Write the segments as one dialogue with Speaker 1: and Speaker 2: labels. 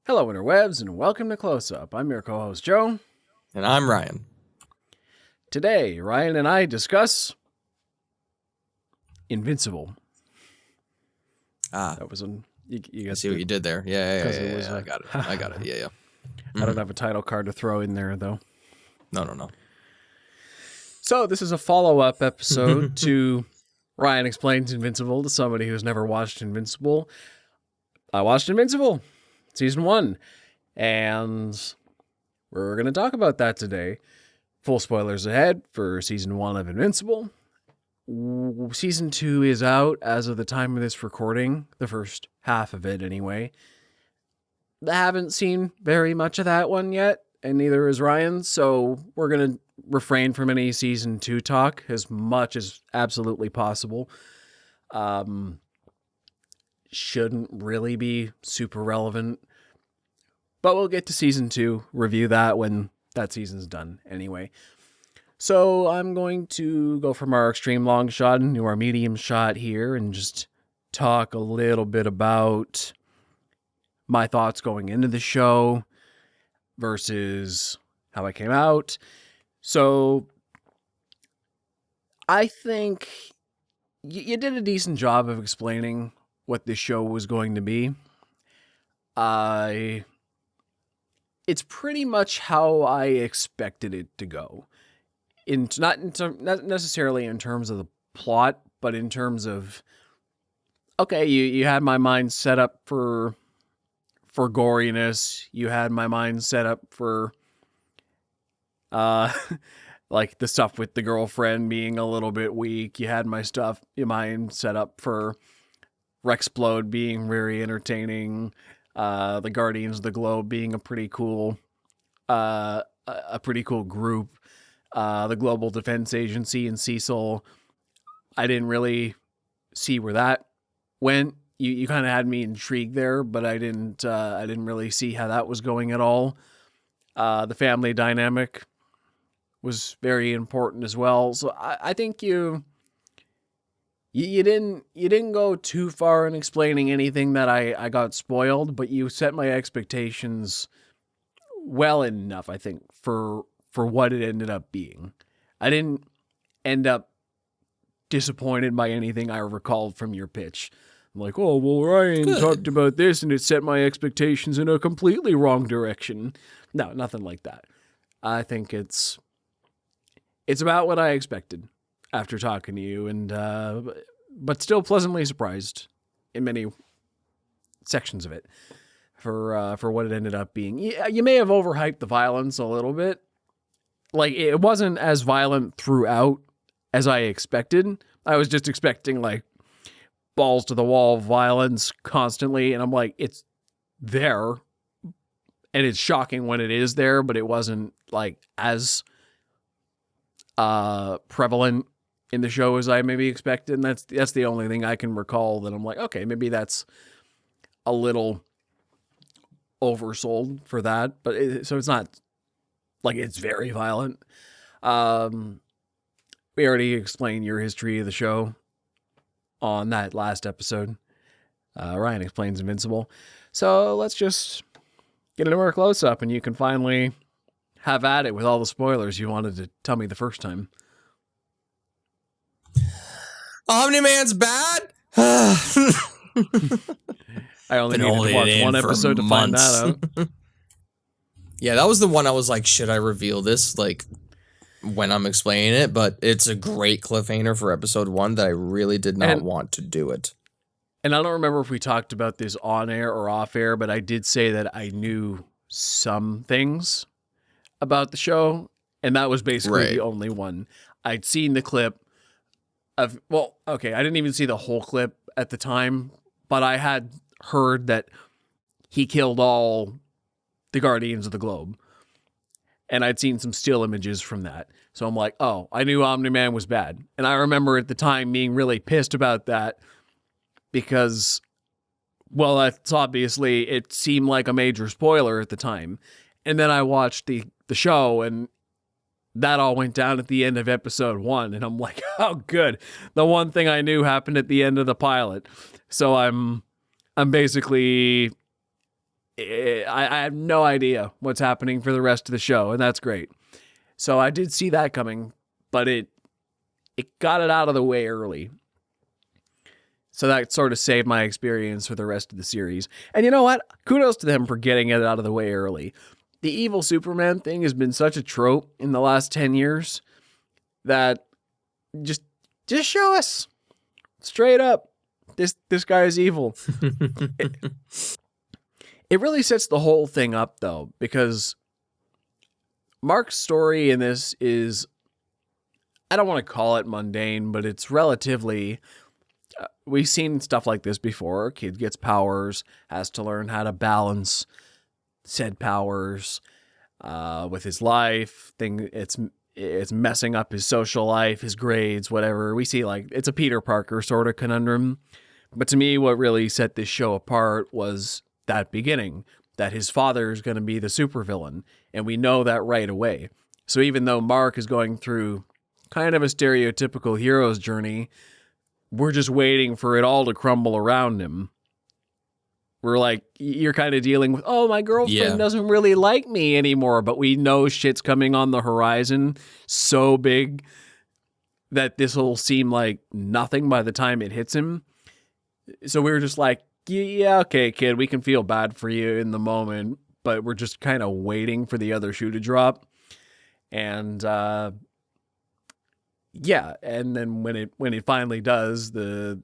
Speaker 1: Hello, interwebs, and welcome to Close Up. I'm your co-host, Joe.
Speaker 2: And I'm Ryan.
Speaker 1: Today, Ryan and I discuss Invincible. That was an...
Speaker 2: I see what you did there. Yeah.
Speaker 1: I
Speaker 2: got it. Yeah.
Speaker 1: I don't have a title card to throw in there, though.
Speaker 2: No.
Speaker 1: So, this is a follow-up episode to Ryan Explains Invincible to somebody who's never watched Invincible. I watched Invincible, Season 1, and we're going to talk about that today. Full spoilers ahead for Season 1 of Invincible. Season 2 is out as of the time of this recording, the first half of it anyway. I haven't seen very much of that one yet, and neither is Ryan, so we're going to refrain from any Season 2 talk as much as absolutely possible. Shouldn't really be super relevant, but we'll get to Season 2, review that when that season's done anyway. So I'm going to go from our extreme long shot into our medium shot here and just talk a little bit about my thoughts going into the show versus how I came out. So I think you did a decent job of explaining what this show was going to be. It's pretty much how I expected it to go. Not necessarily in terms of the plot, but in terms of, okay, you had my mind set up for goriness. You had my mind set up for, like the stuff with the girlfriend being a little bit weak. You had your mind set up for Rexplode being very entertaining. The Guardians of the Globe being a pretty cool group. The Global Defense Agency and Cecil, I didn't really see where that went. You kind of had me intrigued there, but I didn't really see how that was going at all. The family dynamic was very important as well. So I think you didn't go too far in explaining anything that I got spoiled, but you set my expectations well enough, I think, for what it ended up being. I didn't end up disappointed by anything I recalled from your pitch. I'm like, oh, well, Ryan talked about this and it set my expectations in a completely wrong direction. No, nothing like that. I think it's about what I expected after talking to you, and but still pleasantly surprised in many sections of it for what it ended up being. You may have overhyped the violence a little bit. Like, it wasn't as violent throughout as I expected. I was just expecting, like, balls to the wall violence constantly, and I'm like, it's there, and it's shocking when it is there, but it wasn't, like, as prevalent in the show as I maybe expected, and that's the only thing I can recall that I'm like, okay, maybe that's a little oversold for that, but so it's not like it's very violent. We already explained your history of the show on that last episode. Ryan Explains Invincible. So let's just get into our close-up, and you can finally have at it with all the spoilers you wanted to tell me the first time.
Speaker 2: Omni-Man's bad?
Speaker 1: I only needed to watch one episode to find that out.
Speaker 2: Yeah, that was the one I was like, should I reveal this, like, when I'm explaining it? But it's a great cliffhanger for episode 1 that I really did not want to do it.
Speaker 1: And I don't remember if we talked about this on air or off air, but I did say that I knew some things about the show, and that was basically the only one. I'd seen the clip of, well, okay, I didn't even see the whole clip at the time, but I had heard that he killed all the Guardians of the Globe. And I'd seen some still images from that. So I'm like, oh, I knew Omni-Man was bad. And I remember at the time being really pissed about that because, well, that's obviously, it seemed like a major spoiler at the time. And then I watched the show, and that all went down at the end of episode 1. And I'm like, oh, good. The one thing I knew happened at the end of the pilot. So I'm basically I have no idea what's happening for the rest of the show, and that's great. So I did see that coming, but it got it out of the way early. So that sort of saved my experience for the rest of the series. And you know what? Kudos to them for getting it out of the way early. The evil Superman thing has been such a trope in the last 10 years that just show us straight up this guy is evil. It really sets the whole thing up, though, because Mark's story in this is, I don't want to call it mundane, but it's relatively, we've seen stuff like this before. A kid gets powers, has to learn how to balance said powers with his life. It's messing up his social life, his grades, whatever. We see, like, it's a Peter Parker sort of conundrum. But to me, what really set this show apart was that beginning, that his father is going to be the supervillain, and we know that right away. So even though Mark is going through kind of a stereotypical hero's journey, we're just waiting for it all to crumble around him. We're like, you're kind of dealing with, oh, my girlfriend doesn't really like me anymore, but we know shit's coming on the horizon so big that this will seem like nothing by the time it hits him. So we were just like, yeah, okay, kid, we can feel bad for you in the moment, but we're just kind of waiting for the other shoe to drop. And yeah, and then when it finally does, the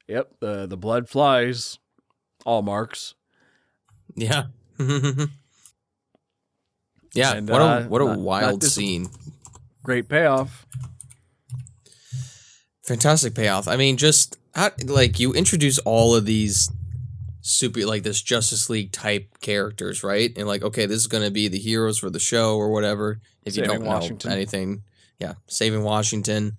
Speaker 1: blood flies, all Marks.
Speaker 2: Yeah. Yeah,
Speaker 1: And,
Speaker 2: what a wild scene.
Speaker 1: Great payoff.
Speaker 2: Fantastic payoff. I mean, just like you introduce all of these this Justice League type characters, right? And like, okay, this is going to be the heroes for the show or whatever. If you don't know anything, Saving Washington.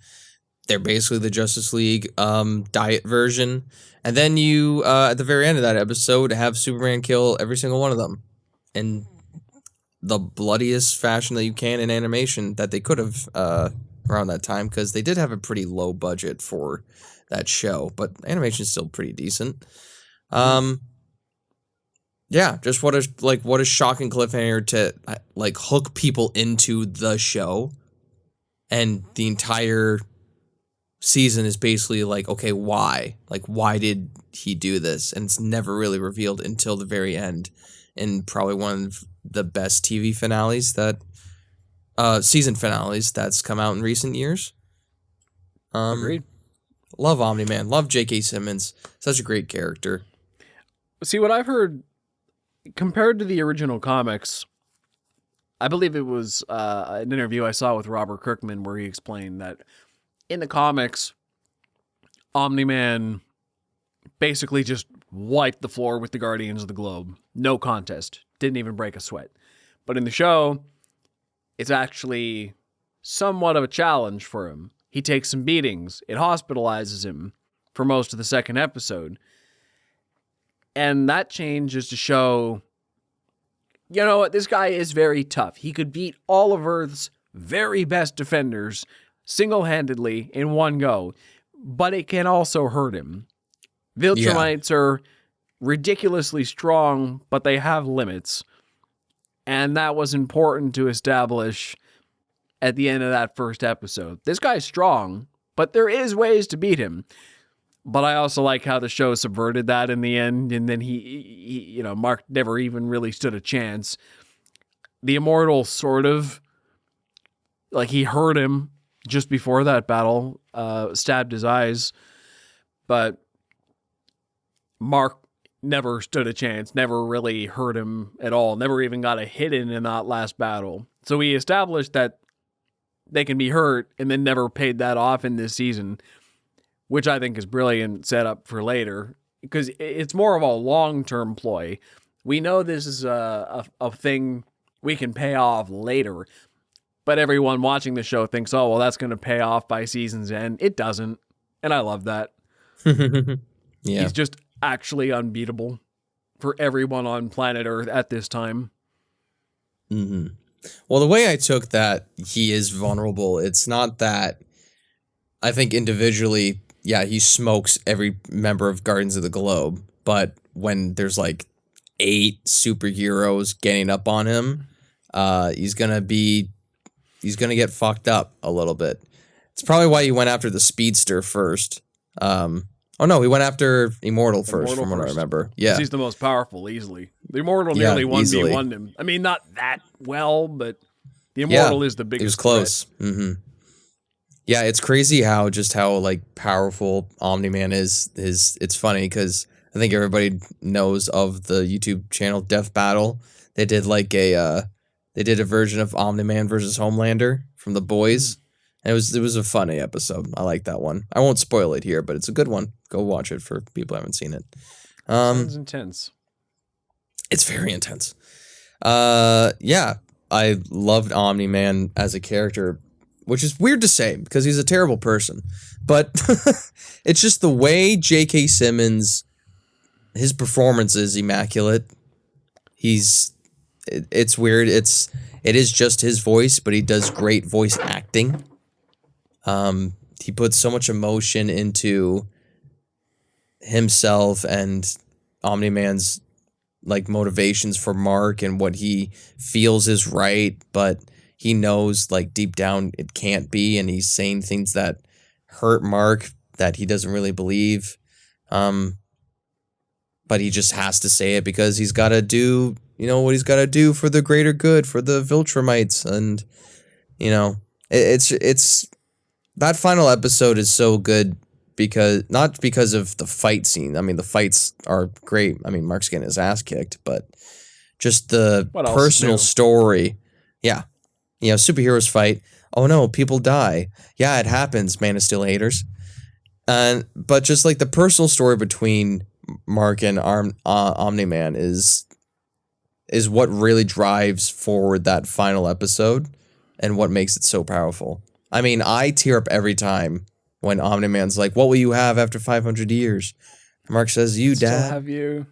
Speaker 2: They're basically the Justice League diet version. And then you, at the very end of that episode, have Superman kill every single one of them in the bloodiest fashion that you can in animation that they could have around that time, because they did have a pretty low budget for that show, but animation is still pretty decent. Yeah, just what a shocking cliffhanger to like hook people into the show, and the entire season is basically like, okay, why? Like, why did he do this? And it's never really revealed until the very end, and probably one of the best TV finales that season finales that's come out in recent years.
Speaker 1: Agreed.
Speaker 2: Love Omni-Man. Love J.K. Simmons. Such a great character.
Speaker 1: See, what I've heard, compared to the original comics, I believe it was an interview I saw with Robert Kirkman where he explained that in the comics, Omni-Man basically just wiped the floor with the Guardians of the Globe. No contest. Didn't even break a sweat. But in the show, it's actually somewhat of a challenge for him. He takes some beatings. It hospitalizes him for most of the second episode. And that change is to show, you know what, this guy is very tough. He could beat all of Earth's very best defenders single-handedly in one go, but it can also hurt him. Viltrumites are ridiculously strong, but they have limits. And that was important to establish at the end of that first episode. This guy's strong, but there is ways to beat him. But I also like how the show subverted that in the end, and then he Mark never even really stood a chance. The Immortal sort of, like, he hurt him just before that battle, stabbed his eyes, but Mark never stood a chance, never really hurt him at all, never even got a hit in that last battle. So we established that they can be hurt and then never paid that off in this season, which I think is brilliant setup for later, because it's more of a long-term ploy. We know this is a thing we can pay off later, but everyone watching the show thinks, oh, well, that's going to pay off by season's end. It doesn't, and I love that.
Speaker 2: Yeah.
Speaker 1: He's just actually unbeatable for everyone on planet Earth at this time.
Speaker 2: Mm-hmm. Well, the way I took that he is vulnerable, it's not that I think individually, yeah, he smokes every member of Guardians of the Globe, but when there's like 8 superheroes getting up on him, he's gonna get fucked up a little bit. It's probably why he went after the speedster first. Oh no, he went after Immortal first, from what I remember. Yeah,
Speaker 1: he's the most powerful, easily. The Immortal nearly 1v1'd him. I mean, not that well, but the Immortal is the biggest.
Speaker 2: He was close. Mm-hmm. Yeah, it's crazy how like powerful Omni-Man is. It's funny because I think everybody knows of the YouTube channel Death Battle. They did like a version of Omni-Man versus Homelander from The Boys. And it was a funny episode. I like that one. I won't spoil it here, but it's a good one. Go watch it for people who haven't seen it.
Speaker 1: Sounds intense.
Speaker 2: It's very intense. Yeah, I loved Omni-Man as a character, which is weird to say because he's a terrible person. But it's just the way J.K. Simmons, his performance is immaculate. It's weird. It is just his voice, but he does great voice acting. He puts so much emotion into himself and Omni-Man's like motivations for Mark and what he feels is right, but he knows like deep down it can't be, and he's saying things that hurt Mark that he doesn't really believe. But he just has to say it because he's got to do, what he's got to do for the greater good, for the Viltrumites. And, it's that final episode is so good not because of the fight scene. I mean, the fights are great. I mean, Mark's getting his ass kicked, but just the personal story. Yeah. Superheroes fight. Oh no, people die. Yeah, it happens, Man of Steel haters. But just like the personal story between Mark and Omni-Man is what really drives forward that final episode and what makes it so powerful. I mean, I tear up every time when Omni-Man's like, "What will you have after 500 years?" Mark says, "You, Dad.
Speaker 1: Still have you.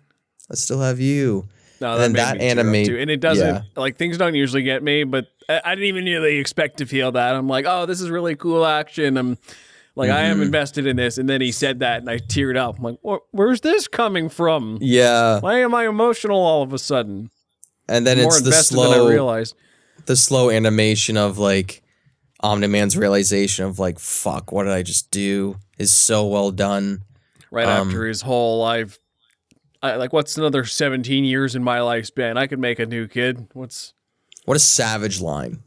Speaker 2: I still have you."
Speaker 1: No, that animate too. And it doesn't like things don't usually get me, but I didn't even really expect to feel that. I'm like, "Oh, this is really cool action." I'm like, I am invested in this. And then he said that and I teared up. I'm like, where's this coming from?
Speaker 2: Yeah.
Speaker 1: Why am I emotional all of a sudden?
Speaker 2: And then it's the slow animation of like Omni-Man's realization of like, fuck, what did I just do? Is so well done.
Speaker 1: Right after his whole life. What's another 17 years in my lifespan? I could make a new kid. What
Speaker 2: a savage line.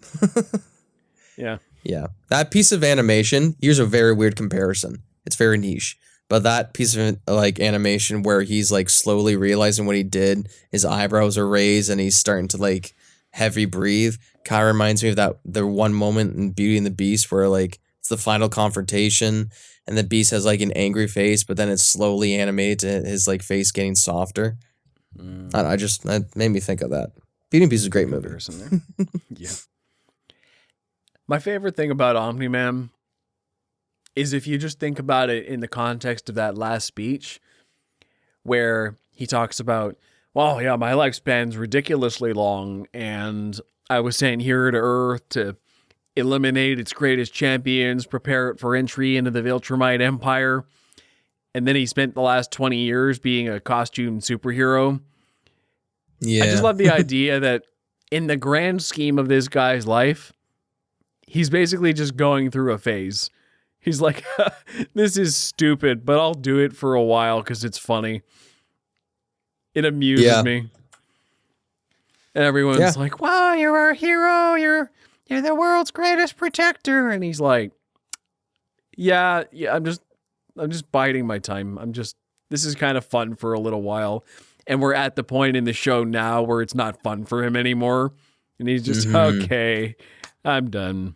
Speaker 1: Yeah.
Speaker 2: Yeah. That piece of animation, here's a very weird comparison. It's very niche. But that piece of like animation where he's like slowly realizing what he did, his eyebrows are raised and he's starting to like heavy breathe, kind of reminds me of the one moment in Beauty and the Beast where like it's the final confrontation and the Beast has like an angry face, but then it's slowly animated to his like face getting softer. That made me think of that. Beauty and the Beast is a great movie.
Speaker 1: Yeah. My favorite thing about Omni-Man is if you just think about it in the context of that last speech where he talks about, well, yeah, my lifespan's ridiculously long, and I was sent here to Earth to eliminate its greatest champions, prepare it for entry into the Viltrumite Empire, and then he spent the last 20 years being a costume superhero. Yeah. I just love the idea that in the grand scheme of this guy's life, he's basically just going through a phase. He's like, this is stupid, but I'll do it for a while because it's funny. It amuses me. And everyone's like, wow, you're our hero. You're the world's greatest protector. And he's like, yeah, I'm just biding my time. This is kind of fun for a little while. And we're at the point in the show now where it's not fun for him anymore. And he's just, okay, I'm done.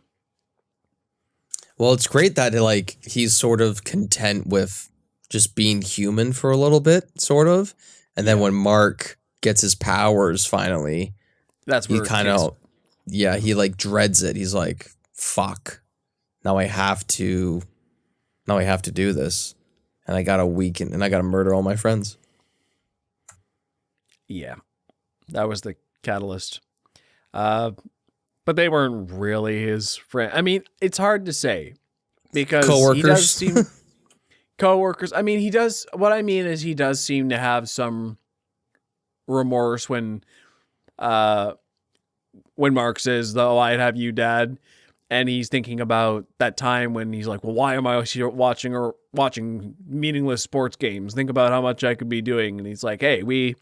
Speaker 2: Well, it's great that like he's sort of content with just being human for a little bit, sort of. And then when Mark gets his powers finally,
Speaker 1: that's where
Speaker 2: he kind of, he like dreads it. He's like, fuck, now I have to do this. And I got to weaken and I got to murder all my friends.
Speaker 1: Yeah, that was the catalyst. But they weren't really his friend. I mean, it's hard to say because
Speaker 2: coworkers.
Speaker 1: He does seem coworkers. I mean, he does. What I mean is, he does seem to have some remorse when Mark says, "Though I'd have you, Dad," and he's thinking about that time when he's like, "Well, why am I here watching meaningless sports games? Think about how much I could be doing." And he's like, "Hey, we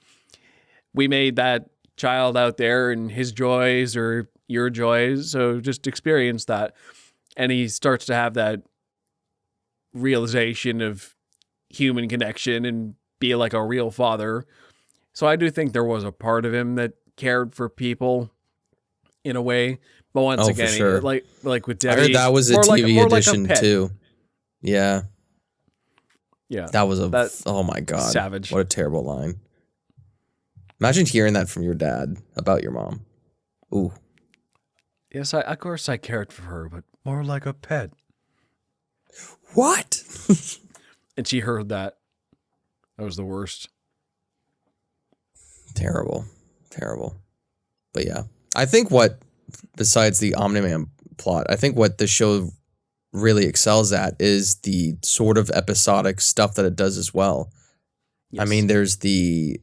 Speaker 1: made that child out there, and his joys are your joys, so just experience that." And he starts to have that realization of human connection and be like a real father. So I do think there was a part of him that cared for people in a way. But once
Speaker 2: Oh,
Speaker 1: again,
Speaker 2: for sure.
Speaker 1: like with Debbie,
Speaker 2: I heard that was a
Speaker 1: more
Speaker 2: TV
Speaker 1: like a
Speaker 2: edition
Speaker 1: pet.
Speaker 2: too. Yeah,
Speaker 1: Yeah,
Speaker 2: that was
Speaker 1: that
Speaker 2: oh my God.
Speaker 1: savage.
Speaker 2: What a terrible line. Imagine hearing that from your dad about your mom. Ooh.
Speaker 1: Yes, of course I cared for her, but more like a pet.
Speaker 2: What?
Speaker 1: And she heard that. That was the worst.
Speaker 2: Terrible. But yeah, I think besides the Omni-Man plot, I think what the show really excels at is the sort of episodic stuff that it does as well.
Speaker 1: Yes.
Speaker 2: I mean, there's the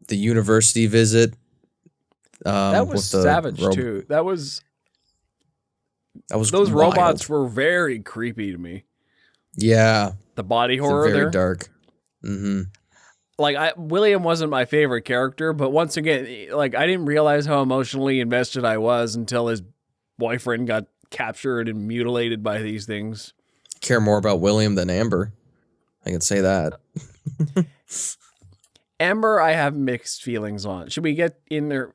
Speaker 2: university visit.
Speaker 1: That was savage too. That was those
Speaker 2: wild.
Speaker 1: robots were very creepy to me.
Speaker 2: Yeah,
Speaker 1: the body horror
Speaker 2: very
Speaker 1: there,
Speaker 2: dark. Mm-hmm.
Speaker 1: Like William wasn't my favorite character, but once again, like I didn't realize how emotionally invested I was until his boyfriend got captured and mutilated by these things.
Speaker 2: Care more about William than Amber. I can say that.
Speaker 1: Amber, I have mixed feelings on. Should we get in there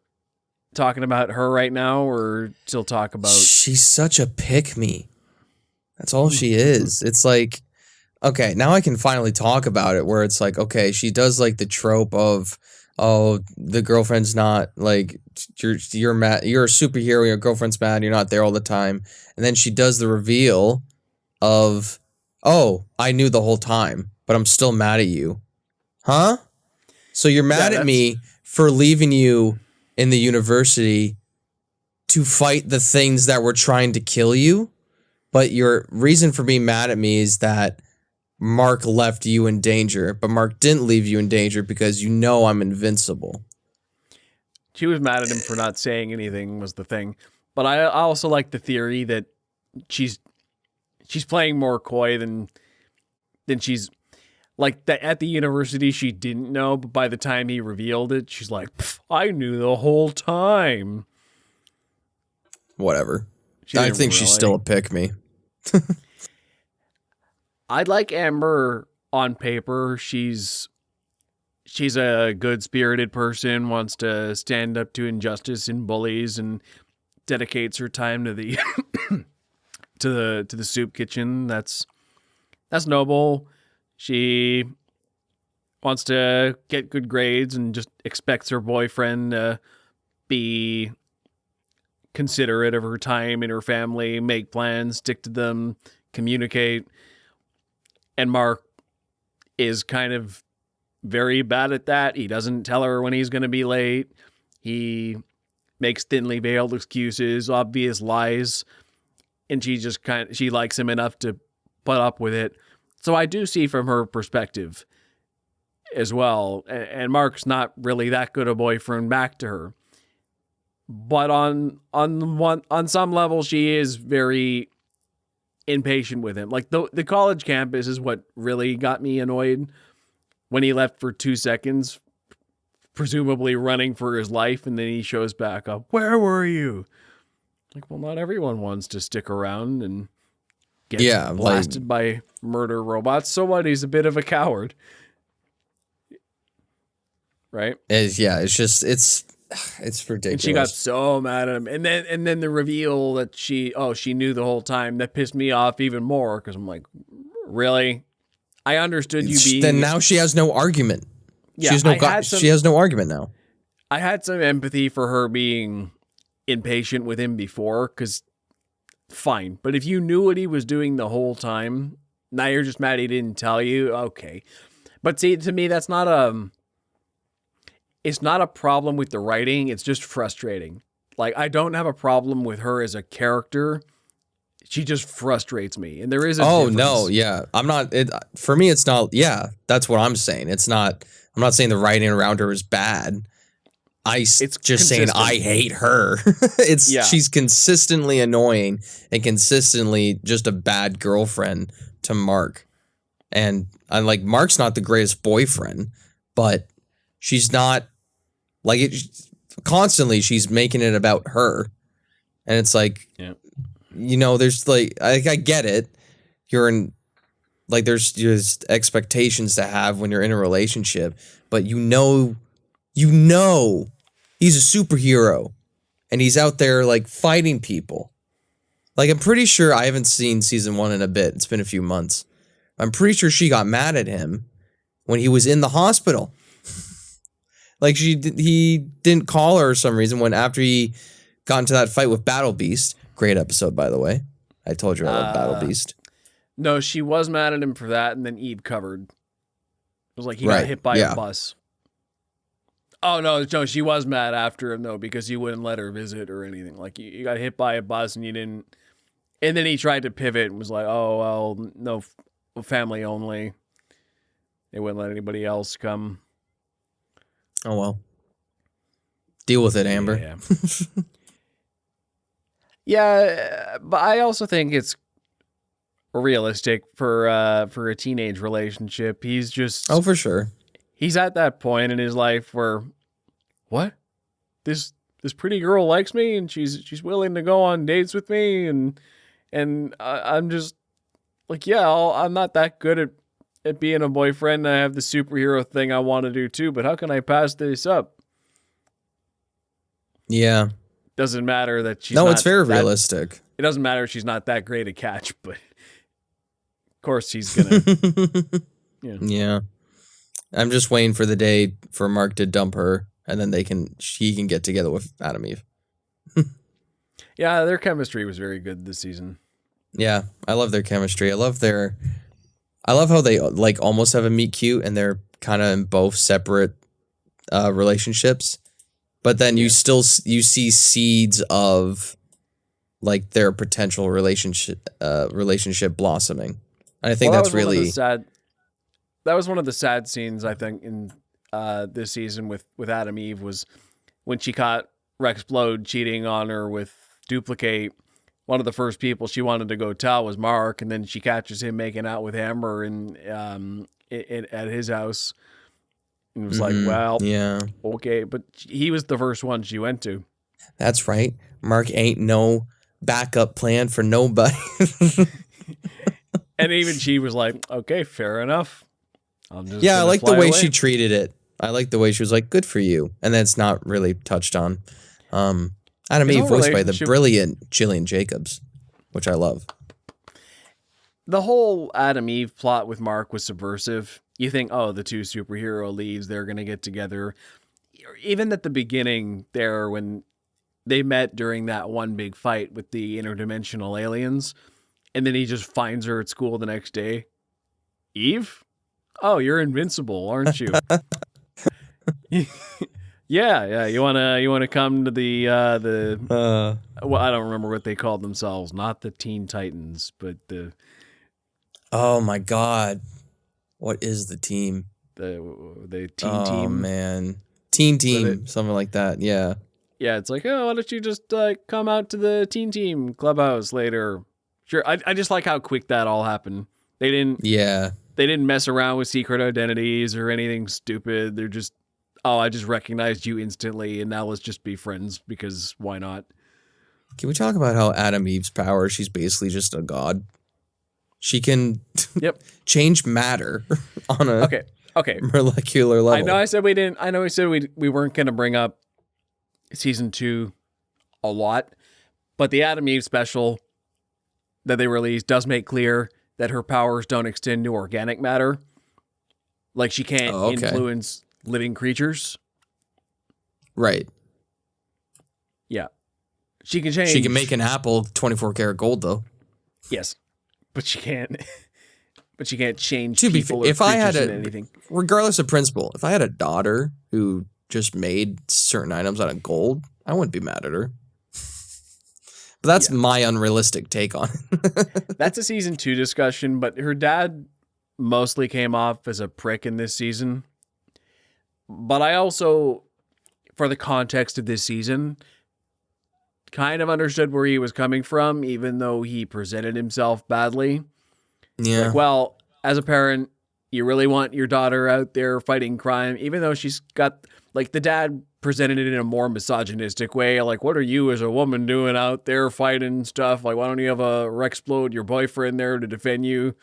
Speaker 1: talking about her right now, or still talk about?
Speaker 2: She's such a pick-me. That's all she is. It's like, okay, now I can finally talk about it, where it's like, okay, she does like the trope of, oh, the girlfriend's not like, you're mad, you're a superhero, your girlfriend's mad, you're not there all the time. And then she does the reveal of, oh, I knew the whole time, but I'm still mad at you. Huh? So you're mad at me for leaving you in the university to fight the things that were trying to kill you? But your reason for being mad at me is that Mark left you in danger, but Mark didn't leave you in danger because you know I'm invincible.
Speaker 1: She was mad at him for not saying anything was the thing. But I also like the theory that she's playing more coy than she's like that at the university. She didn't know, but by the time he revealed it, she's like, I knew the whole time.
Speaker 2: Whatever. I think she's still a pick-me.
Speaker 1: I'd like Amber on paper. She's a good-spirited person, wants to stand up to injustice and bullies, and dedicates her time to the to the soup kitchen. That's noble. She wants to get good grades and just expects her boyfriend to be considerate of her time and her family, make plans, stick to them, communicate. And Mark is kind of very bad at that. He doesn't tell her when he's going to be late. He makes thinly veiled excuses, obvious lies, and she likes him enough to put up with it. So I do see from her perspective as well. And Mark's not really that good a boyfriend back to her. But on some level, she is very impatient with him. Like the college campus is what really got me annoyed when he left for 2 seconds, presumably running for his life, and then he shows back up. Where were you? Like, well, not everyone wants to stick around and get blasted by murder robots. So what? He's a bit of a coward, right?
Speaker 2: It's ridiculous.
Speaker 1: And she got so mad at him. And then the reveal that she knew the whole time, that pissed me off even more, because I'm like, really? I understood you being...
Speaker 2: Then now she has no argument.
Speaker 1: Yeah,
Speaker 2: she has no argument now.
Speaker 1: I had some empathy for her being impatient with him before, because fine. But if you knew what he was doing the whole time, now you're just mad he didn't tell you, okay. But see, to me, that's not it's not a problem with the writing. It's just frustrating. Like, I don't have a problem with her as a character. She just frustrates me, and there is a
Speaker 2: Oh
Speaker 1: difference.
Speaker 2: no, yeah. I'm not for me it's not, yeah, that's what I'm saying. I'm not saying the writing around her is bad.
Speaker 1: It's
Speaker 2: just saying
Speaker 1: consistent.
Speaker 2: I hate her. She's consistently annoying and consistently just a bad girlfriend to Mark. And I'm like, Mark's not the greatest boyfriend, but she's not like it. Constantly, she's making it about her, and it's like, there's like, I get it. You're in, like, there's just expectations to have when you're in a relationship, but you know, he's a superhero, and he's out there like fighting people. Like, I'm pretty sure, I haven't seen season 1 in a bit. It's been a few months. I'm pretty sure she got mad at him when he was in the hospital. Like, he didn't call her for some reason when after he got into that fight with Battle Beast. Great episode, by the way. I told you I love Battle Beast.
Speaker 1: No, she was mad at him for that, and then Eve covered. It was like he got hit by a bus. Oh, no, she was mad after him, though, because he wouldn't let her visit or anything. Like, you got hit by a bus and you didn't... And then he tried to pivot and was like, oh, well, no, family only. They wouldn't let anybody else come.
Speaker 2: Oh, well. Deal with it, Amber.
Speaker 1: Yeah. Yeah, but I also think it's realistic for a teenage relationship. He's just...
Speaker 2: Oh, for sure.
Speaker 1: He's at that point in his life where, what? This pretty girl likes me and she's willing to go on dates with me and I'm just like, yeah, I'm not that good at being a boyfriend. I have the superhero thing I want to do too, but how can I pass this up?
Speaker 2: Yeah.
Speaker 1: Doesn't matter that she's
Speaker 2: it's very realistic.
Speaker 1: It doesn't matter if she's not that great a catch, but of course he's gonna.
Speaker 2: Yeah. I'm just waiting for the day for Mark to dump her, and then she can get together with Adam Eve.
Speaker 1: Yeah, their chemistry was very good this season.
Speaker 2: Yeah, I love their chemistry. I love how they like almost have a meet cute, and they're kind of in both separate relationships. But then you see seeds of like their potential relationship blossoming. And I think that's really
Speaker 1: sad. That was one of the sad scenes, I think, in this season with Adam Eve was when she caught Rex Blode cheating on her with Duplicate. One of the first people she wanted to go tell was Mark, and then she catches him making out with Amber at his house. And it was like, well, yeah, okay. But he was the first one she went to.
Speaker 2: That's right. Mark ain't no backup plan for nobody.
Speaker 1: And even she was like, okay, fair enough.
Speaker 2: I like the way she treated it. I like the way she was like, good for you. And then it's not really touched on. Adam Eve, voiced by the brilliant Jillian Jacobs, which I love.
Speaker 1: The whole Adam Eve plot with Mark was subversive. You think, oh, the two superhero leads, they're going to get together. Even at the beginning there, when they met during that one big fight with the interdimensional aliens, and then he just finds her at school the next day. Eve? Oh, you're invincible, aren't you? Yeah. You wanna come to the well, I don't remember what they called themselves. Not the Teen Titans, but the.
Speaker 2: Oh my God, what is the team?
Speaker 1: The teen team.
Speaker 2: Oh man, teen team, something like that. Yeah.
Speaker 1: Yeah, it's like, oh, why don't you just come out to the teen team clubhouse later? Sure. I just like how quick that all happened. They didn't.
Speaker 2: Yeah.
Speaker 1: They didn't mess around with secret identities or anything stupid. They're just, oh, I just recognized you instantly, and now let's just be friends because why not?
Speaker 2: Can we talk about how Adam Eve's power? She's basically just a god. She can change matter on a molecular level.
Speaker 1: I know I said we didn't. I know we said we weren't going to bring up season 2 a lot, but the Adam Eve special that they released does make clear that her powers don't extend to organic matter. Like she can't influence living creatures.
Speaker 2: Right.
Speaker 1: Yeah. She can change.
Speaker 2: She can make an apple 24 karat gold though.
Speaker 1: Yes. But she can't. But she can't change
Speaker 2: to
Speaker 1: people
Speaker 2: be, if I had
Speaker 1: anything.
Speaker 2: Regardless of principle, if I had a daughter who just made certain items out of gold, I wouldn't be mad at her. that's
Speaker 1: Yeah.
Speaker 2: my unrealistic take on it.
Speaker 1: That's a season 2 discussion, but her dad mostly came off as a prick in this season. But I also, for the context of this season, kind of understood where he was coming from, even though he presented himself badly.
Speaker 2: Yeah.
Speaker 1: Like, well, as a parent, you really want your daughter out there fighting crime, even though she's got, like, the dad presented it in a more misogynistic way. Like, what are you as a woman doing out there fighting stuff? Like, why don't you have a Rexplode, your boyfriend there to defend you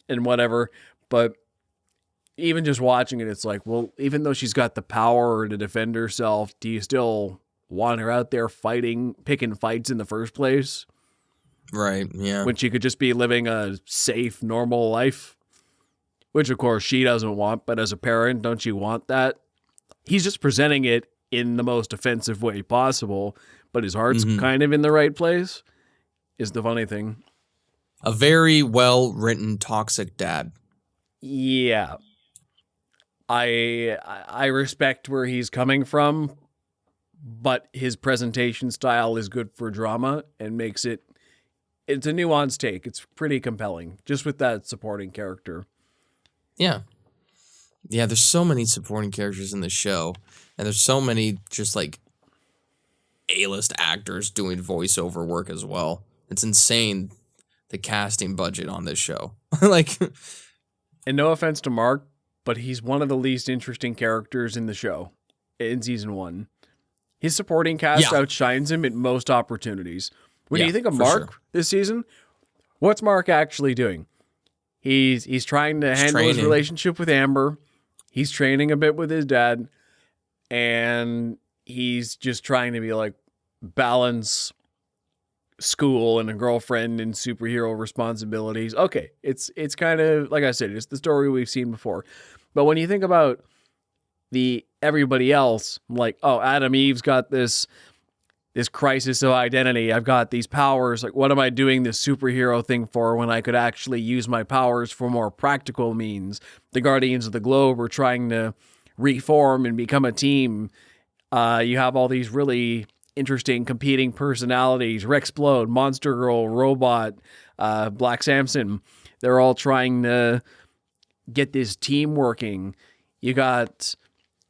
Speaker 1: and whatever? But even just watching it, it's like, well, even though she's got the power to defend herself, do you still want her out there fighting, picking fights in the first place?
Speaker 2: Right, yeah.
Speaker 1: When she could just be living a safe, normal life? Which, of course, she doesn't want, but as a parent, don't you want that? He's just presenting it in the most offensive way possible, but his heart's kind of in the right place, is the funny thing.
Speaker 2: A very well-written toxic dad.
Speaker 1: Yeah. I respect where he's coming from, but his presentation style is good for drama and makes it's a nuanced take. It's pretty compelling, just with that supporting character.
Speaker 2: Yeah. Yeah, there's so many supporting characters in the show, and there's so many just like A-list actors doing voiceover work as well. It's insane, the casting budget on this show. Like,
Speaker 1: and no offense to Mark, but he's one of the least interesting characters in the show in season 1. His supporting cast outshines him at most opportunities. When you think of Mark this season, what's Mark actually doing? He's trying to handle his relationship with Amber. He's training a bit with his dad, and he's just trying to be like balance school and a girlfriend and superhero responsibilities. Okay, it's kind of like I said, it's the story we've seen before. But when you think about the everybody else, like, oh, Adam Eve's got this crisis of identity. I've got these powers. Like, what am I doing this superhero thing for when I could actually use my powers for more practical means? The Guardians of the Globe are trying to reform and become a team. You have all these really interesting competing personalities. Rexplode, Monster Girl, Robot, Black Samson. They're all trying to get this team working. You got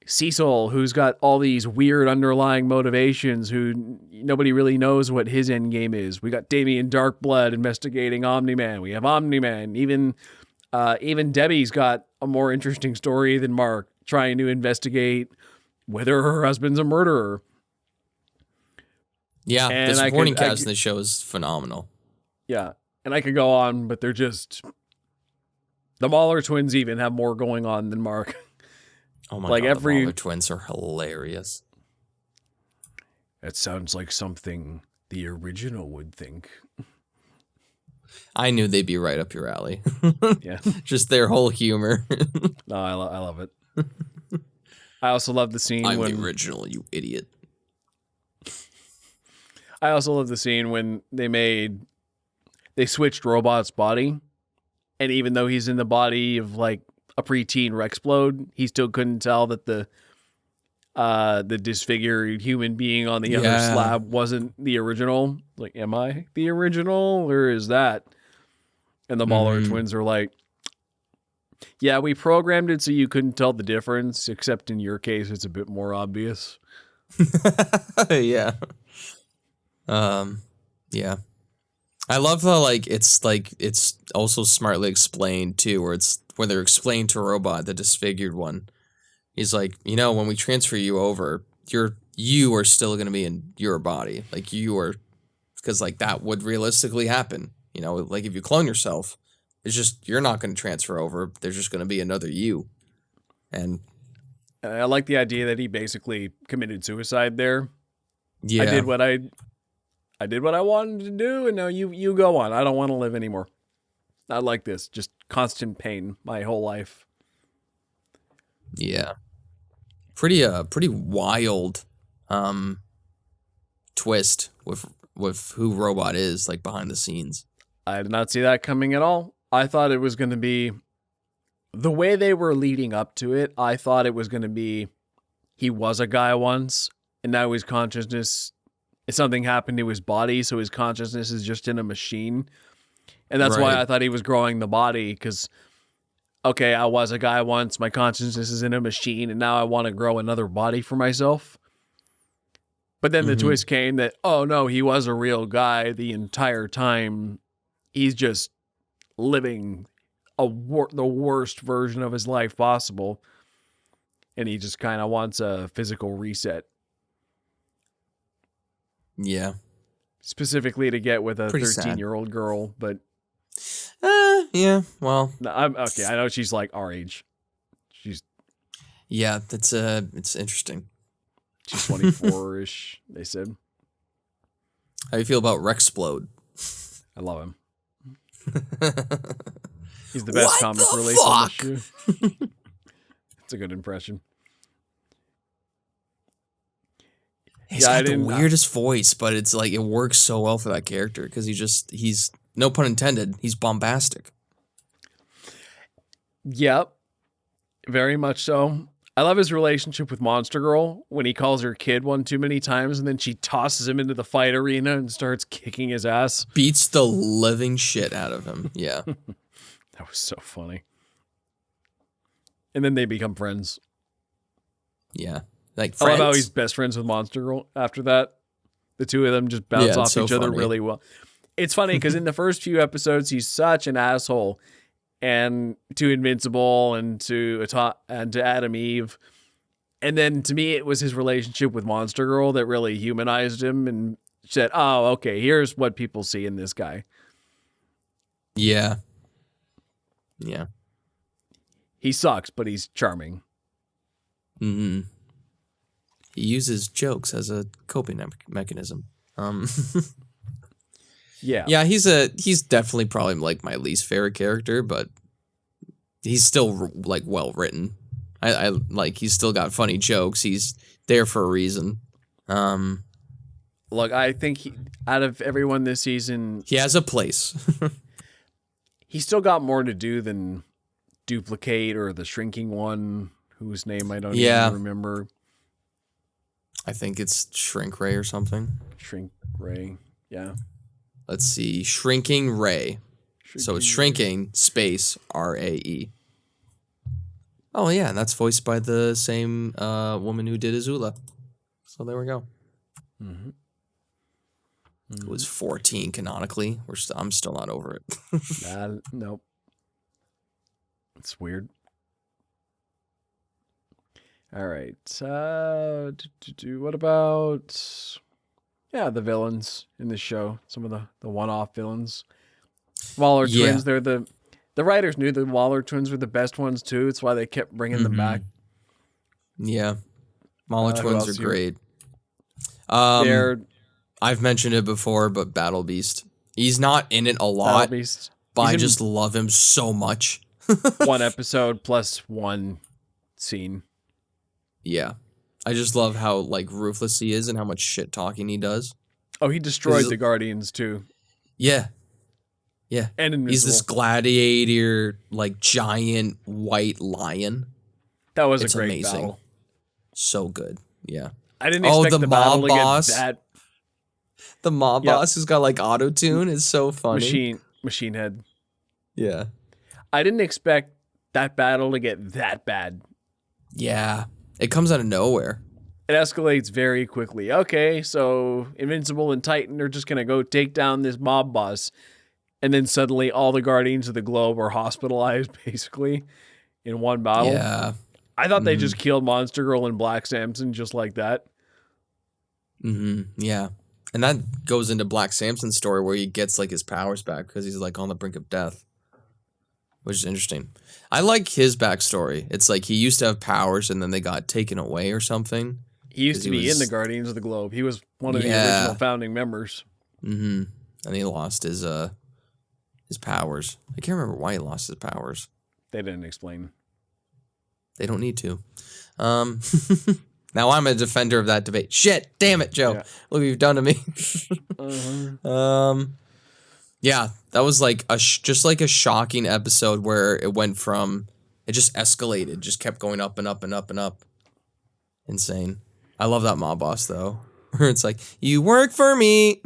Speaker 1: Cecil, who's got all these weird underlying motivations, who nobody really knows what his end game is. We got Damien Darkblood investigating Omni-Man. We have Omni-Man. Even Debbie's got a more interesting story than Mark, trying to investigate whether her husband's a murderer.
Speaker 2: Yeah, and the supporting cast in the show is phenomenal.
Speaker 1: Yeah, and I could go on, but they're just... The Mahler twins even have more going on than Mark.
Speaker 2: Oh my god, the Mahler twins are hilarious.
Speaker 1: That sounds like something the original would think.
Speaker 2: I knew they'd be right up your alley.
Speaker 1: Yeah.
Speaker 2: Just their whole humor.
Speaker 1: No, I love it. I also love the scene
Speaker 2: I'm the original, you idiot.
Speaker 1: I also love the scene when they switched Robot's body, and even though he's in the body of like a preteen Rexplode, he still couldn't tell that the disfigured human being on the other slab wasn't the original. Like, am I the original, or is that? And the Mahler twins are like, yeah, we programmed it so you couldn't tell the difference, except in your case, it's a bit more obvious.
Speaker 2: Yeah. Yeah. I love how it's also smartly explained too, where when they're explained to Robot, the disfigured one, he's like, when we transfer you over, you are still going to be in your body. Like, you are, because like that would realistically happen. Like if you clone yourself, it's just, you're not going to transfer over. There's just going to be another you. And
Speaker 1: I like the idea that he basically committed suicide there.
Speaker 2: Yeah.
Speaker 1: I did what I wanted to do, and now you go on. I don't want to live anymore. I like this. Just constant pain my whole life.
Speaker 2: Yeah. Pretty wild twist with who Robot is, like, behind the scenes.
Speaker 1: I did not see that coming at all. I thought it was going to be the way they were leading up to it. I thought it was going to be he was a guy once, and now his consciousness something happened to his body, so his consciousness is just in a machine. And that's why
Speaker 2: Right.
Speaker 1: I thought he was growing the body, because, okay, I was a guy once, my consciousness is in a machine, and now I want to grow another body for myself. But then the twist came that, oh no, he was a real guy the entire time. He's just living the worst version of his life possible. And he just kind of wants a physical reset.
Speaker 2: Yeah.
Speaker 1: Specifically to get with a
Speaker 2: Pretty sad.
Speaker 1: 13-year-old girl, but
Speaker 2: Yeah, well,
Speaker 1: I'm okay. I know she's like our age. She's
Speaker 2: yeah, it's interesting.
Speaker 1: 24-ish, they said.
Speaker 2: How do you feel about Rexplode?
Speaker 1: I love him. He's the best
Speaker 2: What
Speaker 1: comic
Speaker 2: the
Speaker 1: release on
Speaker 2: fuck?
Speaker 1: the show. It's a good impression.
Speaker 2: He's got the weirdest voice, but it's like it works so well for that character because he's no pun intended, he's bombastic.
Speaker 1: Yep. Very much so. I love his relationship with Monster Girl when he calls her kid one too many times and then she tosses him into the fight arena and starts kicking his ass.
Speaker 2: Beats the living shit out of him. Yeah.
Speaker 1: That was so funny. And then they become friends.
Speaker 2: Yeah. Like
Speaker 1: I
Speaker 2: friends.
Speaker 1: love how he's best friends with Monster Girl after that. The two of them just bounce off each other really well. It's funny because in the first few episodes, he's such an asshole. And to Invincible and to Adam Eve. And then to me, it was his relationship with Monster Girl that really humanized him and said, oh, okay, here's what people see in this guy.
Speaker 2: Yeah. Yeah.
Speaker 1: He sucks, but he's charming.
Speaker 2: Mm-hmm. He uses jokes as a coping mechanism.
Speaker 1: Yeah.
Speaker 2: Yeah, he's definitely probably like my least favorite character, but he's still like well written. I like he's still got funny jokes. He's there for a reason.
Speaker 1: Look, I think out of everyone this season,
Speaker 2: he has a place.
Speaker 1: he's still got more to do than Duplicate or the Shrinking One, whose name I don't even remember.
Speaker 2: I think it's Shrink Ray or something.
Speaker 1: Shrink Ray, yeah.
Speaker 2: Let's see, Shrinking Ray. So it's Shrinking space RAE. Oh yeah, and that's voiced by the same woman who did Azula. So there we go.
Speaker 1: Mm-hmm.
Speaker 2: It was 14 canonically. I'm still not over it.
Speaker 1: Nope. It's weird. All right. What about the villains in the show? Some of the one-off villains. Waller twins. They're the writers knew the Waller twins were the best ones too. It's why they kept bringing them back.
Speaker 2: Yeah, Waller twins are great. I've mentioned it before, but Battle Beast. He's not in it a lot, but I just love him so much.
Speaker 1: One episode plus one scene.
Speaker 2: Yeah. I just love how like ruthless he is and how much shit talking he does.
Speaker 1: Oh, he destroyed the Guardians too.
Speaker 2: Yeah. Yeah.
Speaker 1: And Invincible.
Speaker 2: He's this gladiator, like giant white lion.
Speaker 1: That was a great battle.
Speaker 2: So good. Yeah.
Speaker 1: I didn't expect the battle to get that.
Speaker 2: The mob boss who's got like auto-tune is so funny.
Speaker 1: Machine Head.
Speaker 2: Yeah.
Speaker 1: I didn't expect that battle to get that bad.
Speaker 2: Yeah. It comes out of nowhere.
Speaker 1: It escalates very quickly. Okay, so Invincible and Titan are just going to go take down this mob boss. And then suddenly all the Guardians of the Globe are hospitalized, basically, in one battle.
Speaker 2: Yeah.
Speaker 1: I thought they just killed Monster Girl and Black Samson just like that.
Speaker 2: Yeah. And that goes into Black Samson's story where he gets like his powers back because he's like on the brink of death. Which is interesting. I like his backstory. It's like he used to have powers and then they got taken away or something.
Speaker 1: He used to be in the Guardians of the Globe. He was one of the original founding members.
Speaker 2: And he lost his powers. I can't remember why he lost his powers.
Speaker 1: They didn't explain.
Speaker 2: They don't need to. Now I'm a defender of that debate. Shit, damn it, Joe. Yeah. Look what you've done to me. Yeah, that was like just like a shocking episode where it went from, it just escalated, just kept going up and up and up and up. Insane. I love that mob boss though. where it's like, you work for me.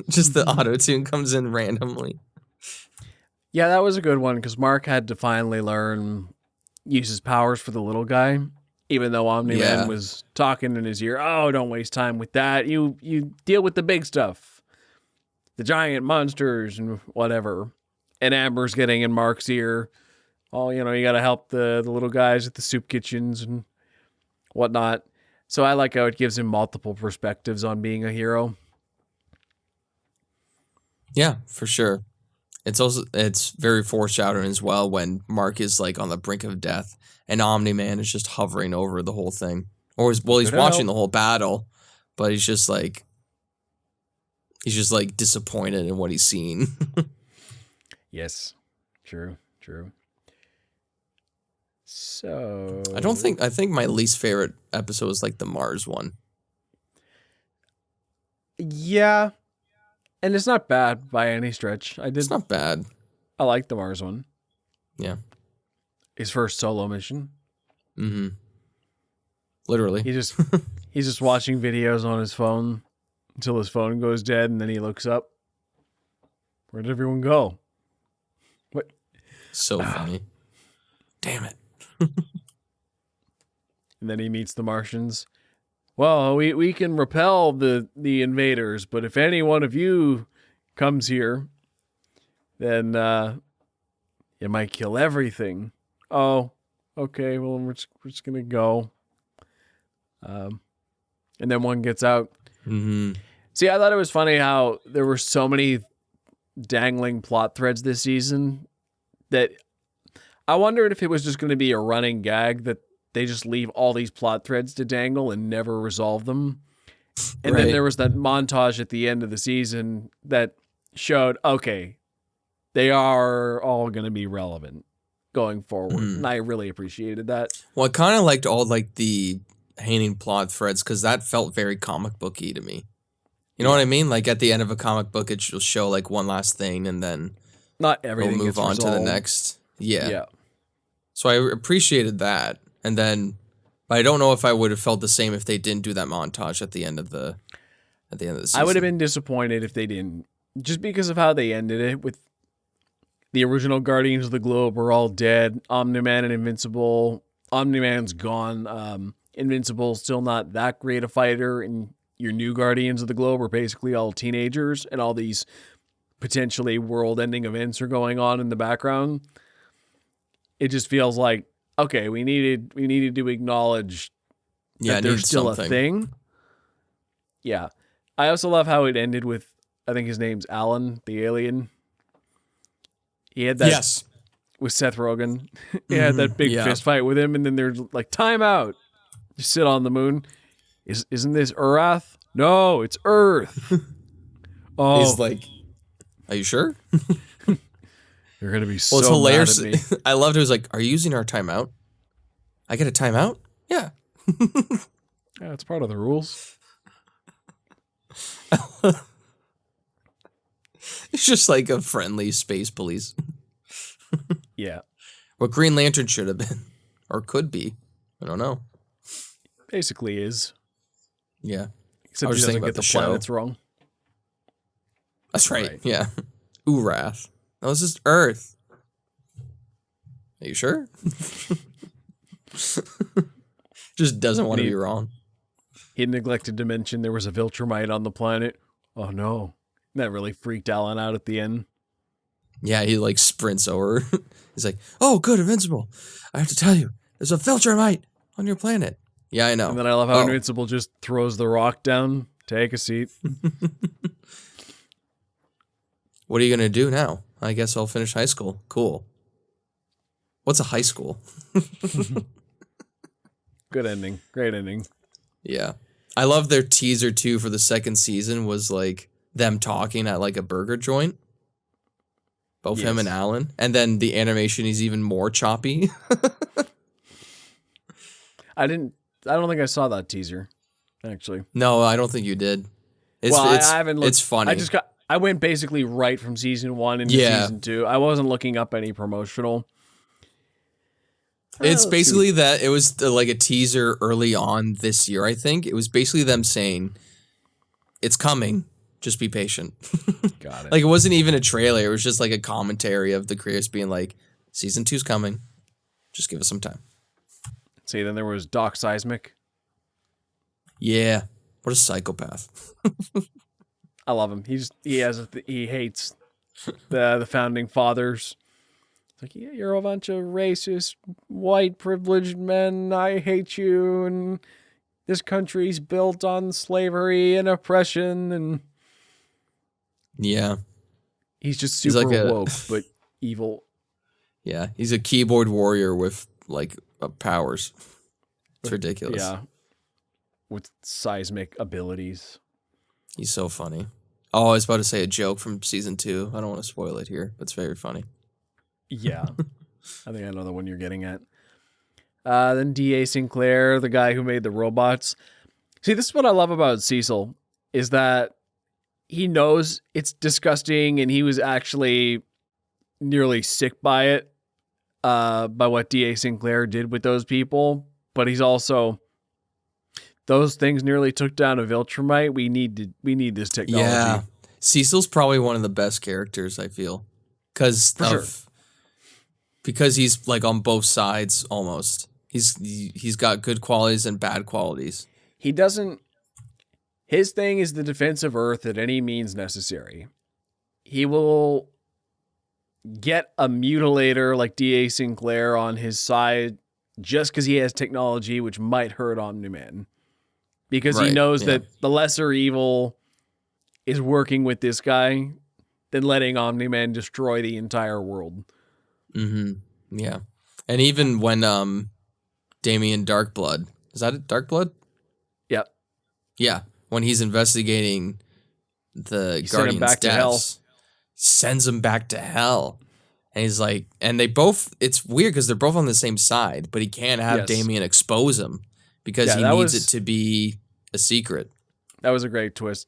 Speaker 2: Just the auto-tune comes in randomly.
Speaker 1: Yeah, that was a good one because Mark had to finally learn use his powers for the little guy, even though Omni-Man was talking in his ear. Oh, don't waste time with that. You deal with the big stuff, the giant monsters and whatever. And Amber's getting in Mark's ear. Oh, you got to help the little guys at the soup kitchens and whatnot. So I like how it gives him multiple perspectives on being a hero.
Speaker 2: Yeah, for sure. It's very foreshadowing as well when Mark is like on the brink of death and Omni-Man is just hovering over the whole thing. He's watching the whole battle, but he's just like disappointed in what he's seen.
Speaker 1: Yes. True. So
Speaker 2: I think my least favorite episode is like the Mars one.
Speaker 1: Yeah. And it's not bad by any stretch.
Speaker 2: It's not bad.
Speaker 1: I like the Mars one.
Speaker 2: Yeah.
Speaker 1: His first solo mission.
Speaker 2: Mm-hmm. Literally.
Speaker 1: He's just watching videos on his phone until his phone goes dead, and then he looks up. Where did everyone go? What?
Speaker 2: So funny. Damn it.
Speaker 1: And then he meets the Martians. Well, we can repel the invaders, but if any one of you comes here, then it might kill everything. Oh, okay. Well, we're just gonna go. And then one gets out.
Speaker 2: Mm-hmm.
Speaker 1: See, I thought it was funny how there were so many dangling plot threads this season that I wondered if it was just going to be a running gag that they just leave all these plot threads to dangle and never resolve them. And then there was that montage at the end of the season that showed, okay, they are all going to be relevant going forward. And I really appreciated that.
Speaker 2: Well, I kind of liked all like the hanging plot threads because that felt very comic booky to me. You know what I mean? Like at the end of a comic book, it will show like one last thing and then
Speaker 1: not everything
Speaker 2: we'll move on
Speaker 1: resolved.
Speaker 2: to the next. Yeah. So I appreciated that. And then, but I don't know if I would have felt the same if they didn't do that montage at the end of the season.
Speaker 1: I would have been disappointed if they didn't, just because of how they ended it with the original Guardians of the Globe were all dead. Omni-Man and Invincible. Omni-Man's gone. Invincible's still not that great a fighter, and your new Guardians of the Globe are basically all teenagers, and all these potentially world-ending events are going on in the background. It just feels like, okay, we needed to acknowledge that there's still a thing. Yeah. I also love how it ended with, I think his name's Alan, the alien. He had that with Seth Rogen. He had that big fist fight with him, and then they're like, time out. Just sit on the moon. Isn't this Urath? No, it's Earth. Oh.
Speaker 2: He's like, are you sure?
Speaker 1: You're going to be so
Speaker 2: it's hilarious.
Speaker 1: mad at me.
Speaker 2: I loved it. It was like, are you using our timeout? I get a timeout? Yeah.
Speaker 1: Yeah, it's part of the rules.
Speaker 2: It's just like a friendly space police.
Speaker 1: Yeah.
Speaker 2: What Green Lantern should have been. Or could be. I don't know.
Speaker 1: Basically is.
Speaker 2: Yeah.
Speaker 1: Except he doesn't get the planets wrong.
Speaker 2: That's right. Yeah. Urath. No, it's just Earth. Are you sure? Just doesn't want to be wrong.
Speaker 1: He neglected to mention there was a Viltrumite on the planet. Oh no. That really freaked Alan out at the end.
Speaker 2: Yeah, he like sprints over. He's like, oh, good, Invincible. I have to tell you, there's a Viltrumite on your planet. Yeah, I know.
Speaker 1: And then I love how Invincible just throws the rock down. Take a seat.
Speaker 2: What are you going to do now? I guess I'll finish high school. Cool. What's a high school?
Speaker 1: Good ending. Great ending.
Speaker 2: Yeah. I love their teaser too for the second season was like them talking at like a burger joint. Both him and Alan. And then the animation is even more choppy.
Speaker 1: I don't think I saw that teaser, actually.
Speaker 2: No, I don't think you did.
Speaker 1: I haven't looked.
Speaker 2: It's funny.
Speaker 1: I went basically right from season 1 into season 2. I wasn't looking up any promotional.
Speaker 2: It's basically that it was like a teaser early on this year, I think. It was basically them saying, it's coming. Just be patient.
Speaker 1: Got it.
Speaker 2: Like, it wasn't even a trailer. It was just like a commentary of the creators being like, season 2's coming. Just give us some time.
Speaker 1: See, then there was Doc Seismic.
Speaker 2: Yeah. What a psychopath.
Speaker 1: I love him. He hates the founding fathers. It's like, yeah, you're a bunch of racist, white, privileged men. I hate you, and this country's built on slavery and oppression, and
Speaker 2: Yeah.
Speaker 1: he's just
Speaker 2: He's
Speaker 1: super
Speaker 2: like
Speaker 1: woke, but evil.
Speaker 2: Yeah. He's a keyboard warrior with, like, powers. It's ridiculous.
Speaker 1: Yeah. With seismic abilities.
Speaker 2: He's so funny. Oh, I was about to say a joke from season 2. I don't want to spoil it here, but it's very funny.
Speaker 1: Yeah. I think I know the one you're getting at. Then D.A. Sinclair, the guy who made the robots. See, this is what I love about Cecil, is that he knows it's disgusting, and he was actually nearly sick by it, by what D.A. Sinclair did with those people. But he's also, those things nearly took down a Viltrumite. We need this technology.
Speaker 2: Yeah. Cecil's probably one of the best characters, I feel. Because he's like on both sides almost. He's got good qualities and bad qualities.
Speaker 1: His thing is the defense of Earth at any means necessary. He will get a mutilator like D.A. Sinclair on his side just because he has technology which might hurt Omni-Man. Because he knows that the lesser evil is working with this guy than letting Omni-Man destroy the entire world.
Speaker 2: Mm-hmm. Yeah. And even when Damien Darkblood, is that it? Darkblood?
Speaker 1: Yep.
Speaker 2: Yeah. When he's investigating the Guardian's deaths, sends him back to hell. And he's like, and they both, it's weird because they're both on the same side, but he can't have Damien expose him because he needs it to be a secret.
Speaker 1: That was a great twist.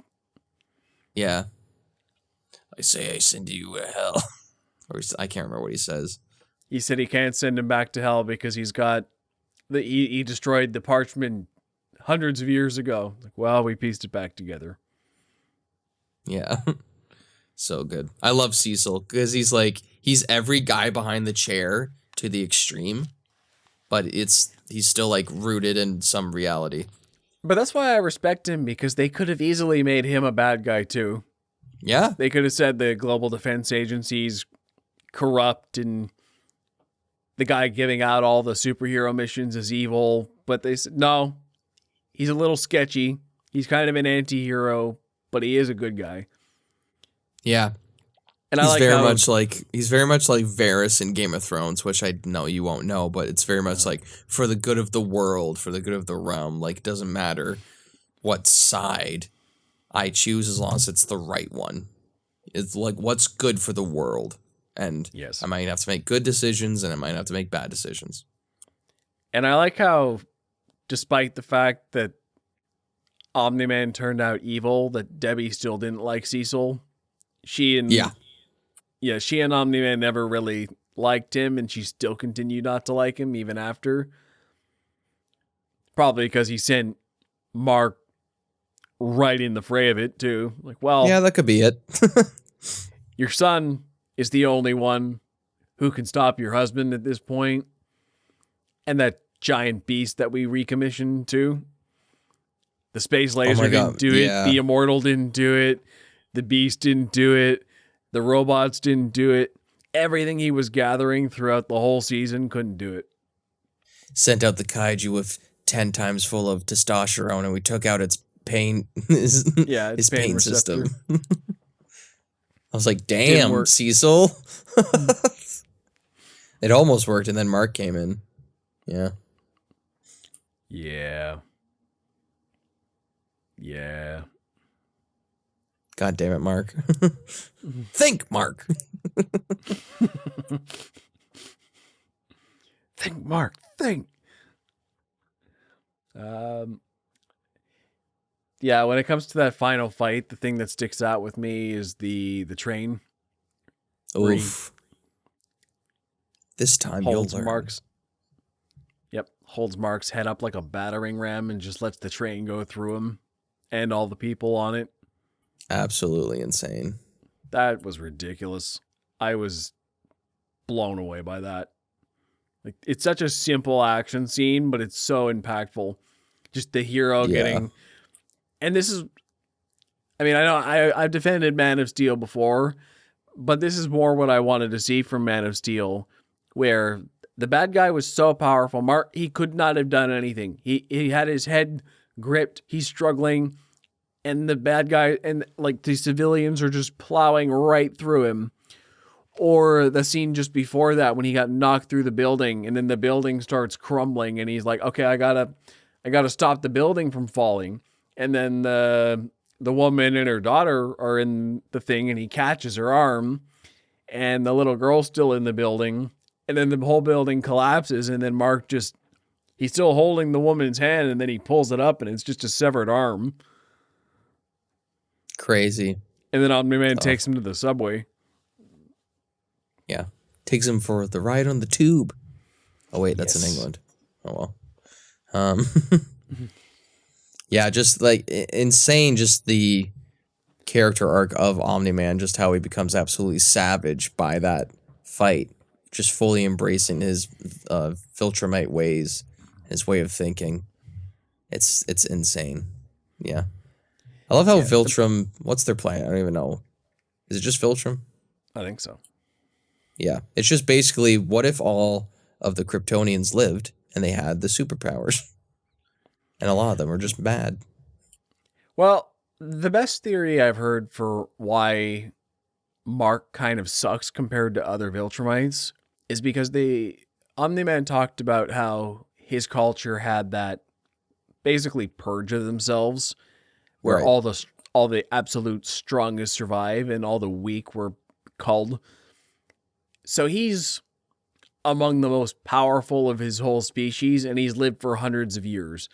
Speaker 2: Yeah. I say I send you to hell. Or I can't remember what he says.
Speaker 1: He said he can't send him back to hell because he's got he destroyed the parchment hundreds of years ago. Like, well, we pieced it back together.
Speaker 2: Yeah. So good. I love Cecil because he's every guy behind the chair to the extreme, but he's still like rooted in some reality.
Speaker 1: But that's why I respect him, because they could have easily made him a bad guy too.
Speaker 2: Yeah.
Speaker 1: They could have said the Global Defense Agency's corrupt and the guy giving out all the superhero missions is evil, but they said, no, he's a little sketchy. He's kind of an anti-hero, but he is a good guy.
Speaker 2: Yeah.
Speaker 1: And
Speaker 2: he's very much like Varys in Game of Thrones, which I know you won't know, but it's very much like for the good of the world, for the good of the realm. Like, it doesn't matter what side I choose as long as it's the right one. It's like what's good for the world. And I might have to make good decisions and I might have to make bad decisions.
Speaker 1: And I like how, despite the fact that Omni-Man turned out evil, that Debbie still didn't like Cecil. She and Omni-Man never really liked him, and she still continued not to like him even after. Probably because he sent Mark right in the fray of it, too. Like, well...
Speaker 2: yeah, that could be it.
Speaker 1: Your son is the only one who can stop your husband at this point. And that giant beast that we recommissioned, too. The space laser didn't do it. The immortal didn't do it. The beast didn't do it. The robots didn't do it. Everything he was gathering throughout the whole season couldn't do it.
Speaker 2: Sent out the kaiju with 10 times full of testosterone, and we took out its pain, his pain system. I was like, damn, Cecil. It almost worked, and then Mark came in. Yeah.
Speaker 1: Yeah. Yeah.
Speaker 2: God damn it, Mark. Think, Mark.
Speaker 1: Think, Mark. Think. Yeah, when it comes to that final fight, the thing that sticks out with me is the train.
Speaker 2: Oof. This time you'll learn.
Speaker 1: Holds Mark's head up like a battering ram and just lets the train go through him and all the people on it.
Speaker 2: Absolutely insane.
Speaker 1: That was ridiculous. I was blown away by that. Like, it's such a simple action scene, but it's so impactful. Just the hero
Speaker 2: Yeah.
Speaker 1: getting, and this is, I mean, I know I've defended Man of Steel before, but this is more what I wanted to see from Man of Steel, where the bad guy was so powerful. Mark, he could not have done anything. He had his head gripped. He's struggling, and the bad guy and like the civilians are just plowing right through him. Or the scene just before that when he got knocked through the building, and then the building starts crumbling, and he's like, "Okay, I gotta stop the building from falling." And then the woman and her daughter are in the thing, and he catches her arm, and the little girl's still in the building, and then the whole building collapses, and then Mark just he's still holding the woman's hand, and then he pulls it up, and it's just a severed arm.
Speaker 2: Crazy.
Speaker 1: And then Omni-Man takes him to the subway.
Speaker 2: Yeah. Takes him for the ride on the tube. Oh, wait, that's in
Speaker 1: Yes.
Speaker 2: England. Oh, well. Yeah, just like insane, just the character arc of Omni-Man, just how he becomes absolutely savage by that fight, just fully embracing his Viltrumite ways, his way of thinking. It's insane. Yeah. I love how Viltrum, what's their plan? I don't even know. Is it just Viltrum?
Speaker 1: I think so.
Speaker 2: Yeah. It's just basically, what if all of the Kryptonians lived and they had the superpowers? And a lot of them are just bad.
Speaker 1: Well, the best theory I've heard for why Mark kind of sucks compared to other Viltrumites is because Omni-Man talked about how his culture had that basically purge of themselves, where
Speaker 2: Right.
Speaker 1: all the absolute strongest survive and all the weak were culled. So he's among the most powerful of his whole species, and he's lived for hundreds of years.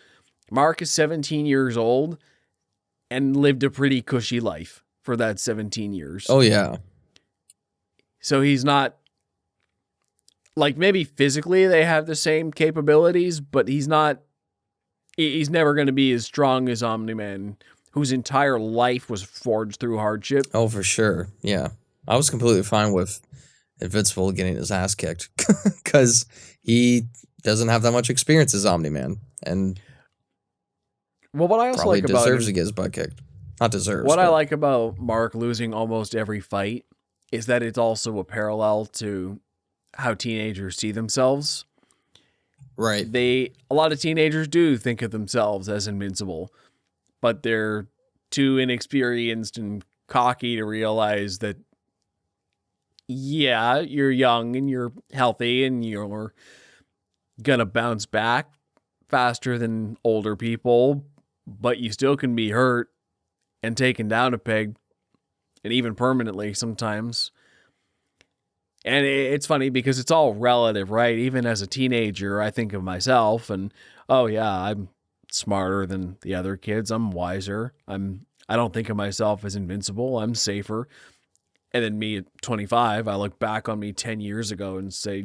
Speaker 1: Mark is 17 years old and lived a pretty cushy life for that 17 years.
Speaker 2: Oh, yeah.
Speaker 1: So he's not, like, maybe physically they have the same capabilities, but he's never going to be as strong as Omni-Man, whose entire life was forged through hardship.
Speaker 2: Oh, for sure. Yeah. I was completely fine with Invincible getting his ass kicked because he doesn't have that much experience as Omni-Man, and
Speaker 1: Well, what I also
Speaker 2: probably
Speaker 1: like about
Speaker 2: deserves
Speaker 1: him,
Speaker 2: to get his butt kicked. Not deserves.
Speaker 1: what I
Speaker 2: but-
Speaker 1: like about Mark losing almost every fight is that it's also a parallel to how teenagers see themselves.
Speaker 2: Right.
Speaker 1: A lot of teenagers do think of themselves as invincible, but they're too inexperienced and cocky to realize that, yeah, you're young and you're healthy and you're gonna bounce back faster than older people, but you still can be hurt and taken down a peg, and even permanently sometimes. And it's funny because it's all relative, right? Even as a teenager, I think of myself and, oh yeah, I'm smarter than the other kids. I'm wiser. I don't think of myself as invincible. I'm safer. And then me at 25, I look back on me 10 years ago and say,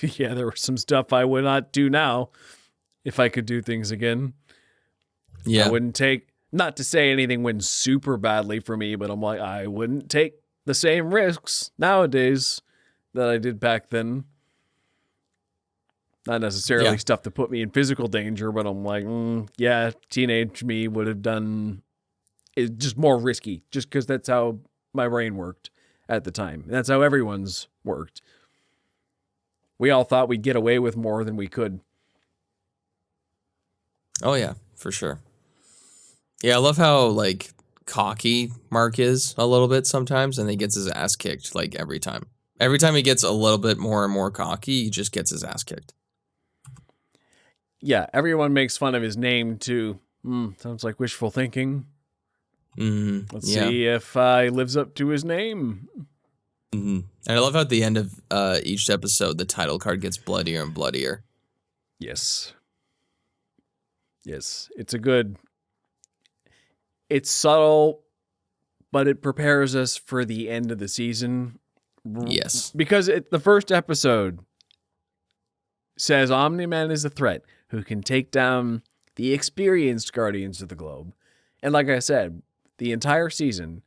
Speaker 1: yeah, there was some stuff I would not do now if I could do things again.
Speaker 2: Yeah.
Speaker 1: I wouldn't take, not to say anything went super badly for me, but I'm like, I wouldn't take the same risks nowadays that I did back then. Not necessarily stuff to put me in physical danger, but I'm like, yeah, teenage me would have done it just more risky, just because that's how my brain worked at the time. That's how everyone's worked. We all thought we'd get away with more than we could.
Speaker 2: Oh, yeah, for sure. Yeah, I love how, like, cocky Mark is a little bit sometimes, and he gets his ass kicked, like, every time. Every time he gets a little bit more and more cocky, he just gets his ass kicked.
Speaker 1: Yeah, everyone makes fun of his name, too. Sounds like wishful thinking. Let's see if he lives up to his name.
Speaker 2: And I love how at the end of each episode, the title card gets bloodier and bloodier.
Speaker 1: Yes. Yes, it's subtle, but it prepares us for the end of the season.
Speaker 2: Yes.
Speaker 1: Because the first episode says Omni-Man is a threat who can take down the experienced Guardians of the Globe. And like I said, the entire season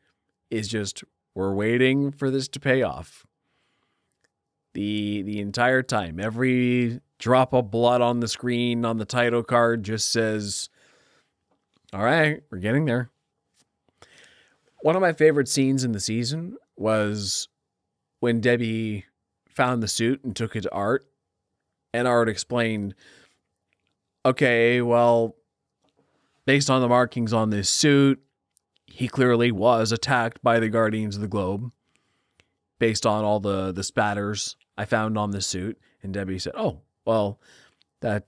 Speaker 1: is just, we're waiting for this to pay off. The entire time, every drop of blood on the screen, on the title card, just says, all right, we're getting there. One of my favorite scenes in the season was when Debbie found the suit and took it to Art, and Art explained, okay, well, based on the markings on this suit, he clearly was attacked by the Guardians of the Globe based on all the spatters I found on the suit. And Debbie said, oh, well, that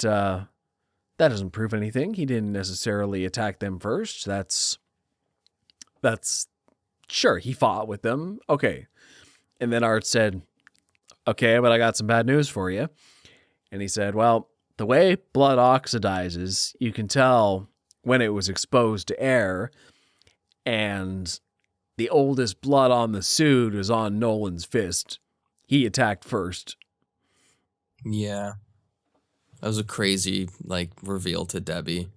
Speaker 1: doesn't prove anything. He didn't necessarily attack them first. That's sure, he fought with them. Okay. And then Art said, okay, but I got some bad news for you. And he said, well, the way blood oxidizes, you can tell when it was exposed to air, and the oldest blood on the suit is on Nolan's fist. He attacked first.
Speaker 2: Yeah. That was a crazy, reveal to Debbie.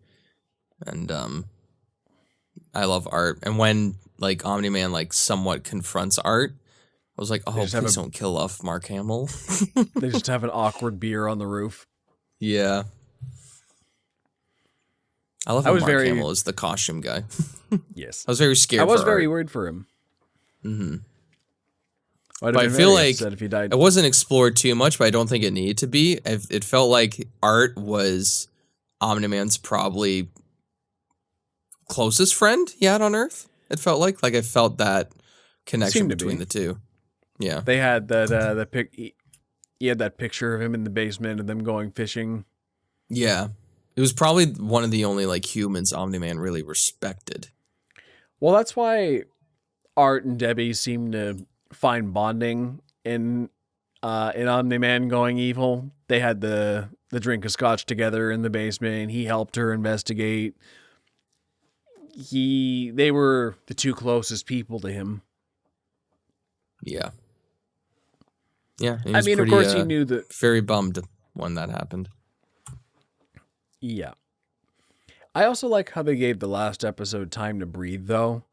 Speaker 2: And, I love Art. And when, Omni-Man, somewhat confronts Art, I was like, oh, please don't kill off Mark Hamill.
Speaker 1: They just have an awkward beer on the roof.
Speaker 2: Yeah. I love how Mark Hamill is the costume guy.
Speaker 1: Yes.
Speaker 2: I was very scared.
Speaker 1: I was very worried for him.
Speaker 2: Mm-hmm. But I feel like
Speaker 1: if he died.
Speaker 2: It wasn't explored too much, but I don't think it needed to be. It felt like Art was Omni-Man's probably closest friend he had on Earth. It felt like I felt that connection between the two. Yeah,
Speaker 1: they had that he had that picture of him in the basement and them going fishing.
Speaker 2: Yeah, it was probably one of the only humans Omni-Man really respected.
Speaker 1: Well, that's why Art and Debbie seem to find bonding in Omni-Man going evil. They had the drink of scotch together in the basement. He helped her investigate. They were the two closest people to him.
Speaker 2: Yeah. Yeah.
Speaker 1: I mean, of course, he knew that.
Speaker 2: Very bummed when that happened.
Speaker 1: Yeah. I also like how they gave the last episode time to breathe, though,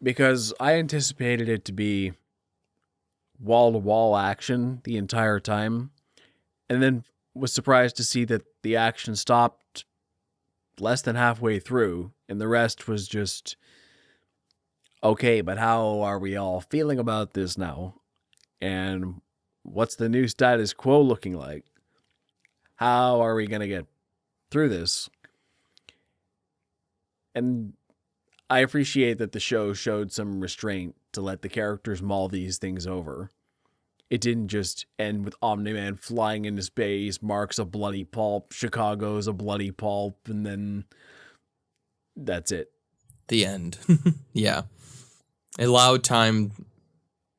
Speaker 1: because I anticipated it to be wall-to-wall action the entire time, and then was surprised to see that the action stopped less than halfway through, and the rest was just, okay, but how are we all feeling about this now? And what's the new status quo looking like? How are we going to get through this? And I appreciate that the show showed some restraint to let the characters mull these things over. It didn't just end with Omni-Man flying into space, Mark's a bloody pulp, Chicago's a bloody pulp, and then that's it.
Speaker 2: The end. Yeah. It allowed time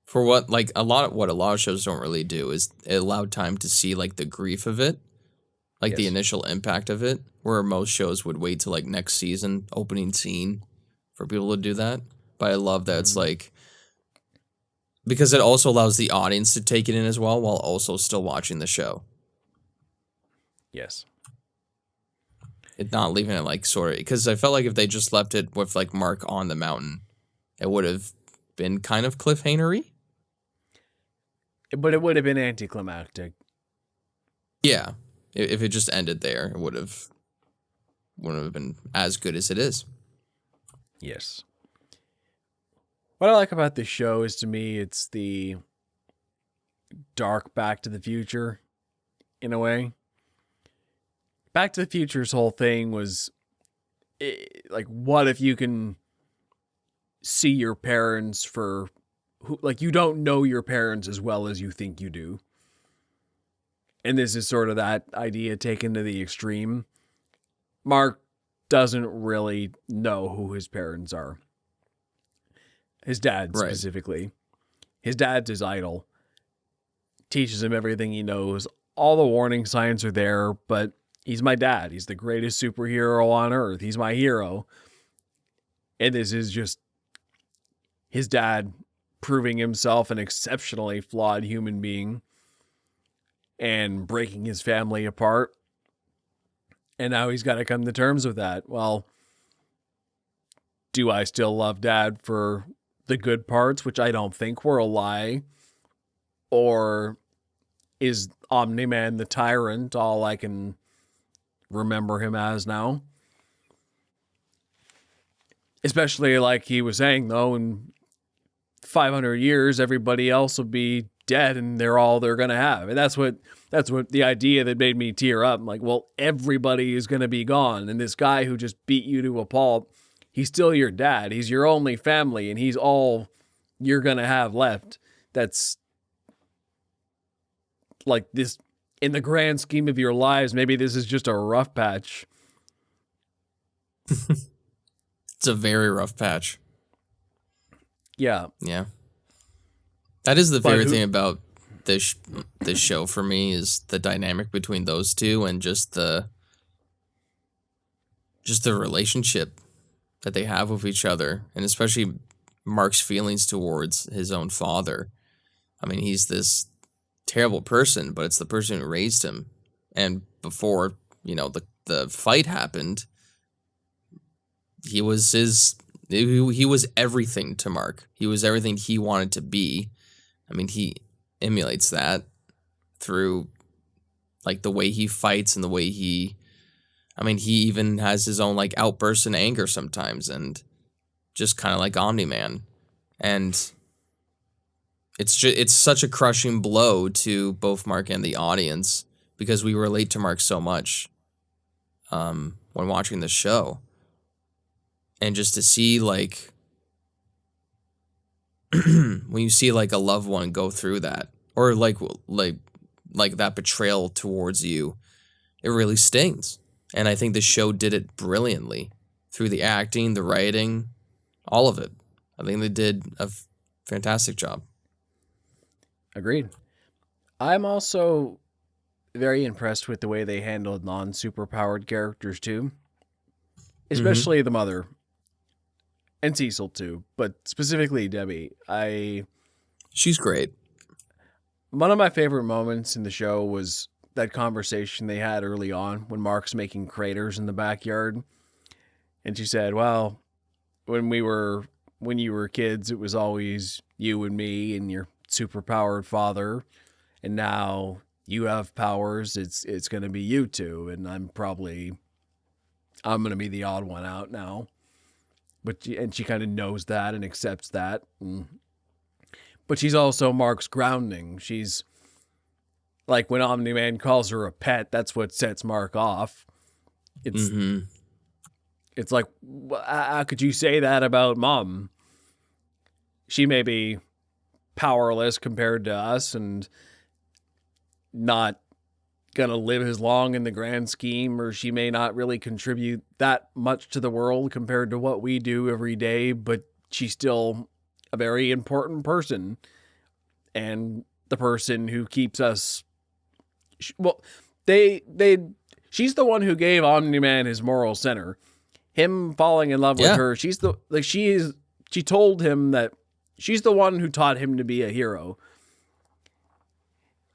Speaker 2: for what a lot of shows don't really do is it allowed time to see the grief of it,
Speaker 1: Yes.
Speaker 2: the initial impact of it, where most shows would wait till next season opening scene for people to do that. But I love that it's because it also allows the audience to take it in as well while also still watching the show.
Speaker 1: Yes.
Speaker 2: It not leaving it sort of, because I felt like if they just left it with Mark on the mountain, it would have been kind of cliffhangery.
Speaker 1: But it would have been anticlimactic.
Speaker 2: Yeah. If it just ended there, it wouldn't have been as good as it is.
Speaker 1: Yes. What I like about this show is, to me, it's the dark Back to the Future, in a way. Back to the Future's whole thing was, what if you can see your parents for, you don't know your parents as well as you think you do. And this is sort of that idea taken to the extreme. Mark doesn't really know who his parents are. His dad, specifically. Right. His dad's his idol. Teaches him everything he knows. All the warning signs are there, but he's my dad. He's the greatest superhero on Earth. He's my hero. And this is just his dad proving himself an exceptionally flawed human being and breaking his family apart. And now he's got to come to terms with that. Well, do I still love Dad for the good parts, which I don't think were a lie? Or is Omni-Man the tyrant all I can remember him as now? Especially like he was saying, though, in 500 years, everybody else will be dead and they're all they're going to have. And that's what the idea that made me tear up. I'm like, well, everybody is going to be gone. And this guy who just beat you to a pulp, he's still your dad. He's your only family and he's all you're going to have left. That's like this in the grand scheme of your lives. Maybe this is just a rough patch.
Speaker 2: It's a very rough patch.
Speaker 1: Yeah.
Speaker 2: Yeah. That is the favorite thing about this show for me is the dynamic between those two and just the relationship that they have with each other, and especially Mark's feelings towards his own father. I mean, he's this terrible person, but it's the person who raised him. And before, the fight happened, he was everything to Mark. He was everything he wanted to be. I mean, he emulates that through like the way he fights and the way he even has his own like outbursts in anger sometimes, and just kind of like Omni-Man. And it's such a crushing blow to both Mark and the audience because we relate to Mark so much when watching the show. And just to see like when you see like a loved one go through that, or like that betrayal towards you, it really stings. And I think the show did it brilliantly through the acting, the writing, all of it. I think they did a fantastic job.
Speaker 1: Agreed. I'm also very impressed with the way they handled non-superpowered characters too, especially the mother. And Cecil too, but specifically Debbie.
Speaker 2: She's great.
Speaker 1: One of my favorite moments in the show was that conversation they had early on when Mark's making craters in the backyard. And she said, well, when you were kids, it was always you and me and your superpowered father. And now you have powers. It's going to be you two. And I'm going to be the odd one out now. And she kind of knows that and accepts that. But she's also Mark's grounding. She's like when Omni-Man calls her a pet, that's what sets Mark off. It's like, how could you say that about Mom? She may be powerless compared to us and not gonna live as long in the grand scheme, or she may not really contribute that much to the world compared to what we do every day, but she's still a very important person and the person who keeps us she's the one who gave Omni-Man his moral center. Him falling in love with her, she told him that she's the one who taught him to be a hero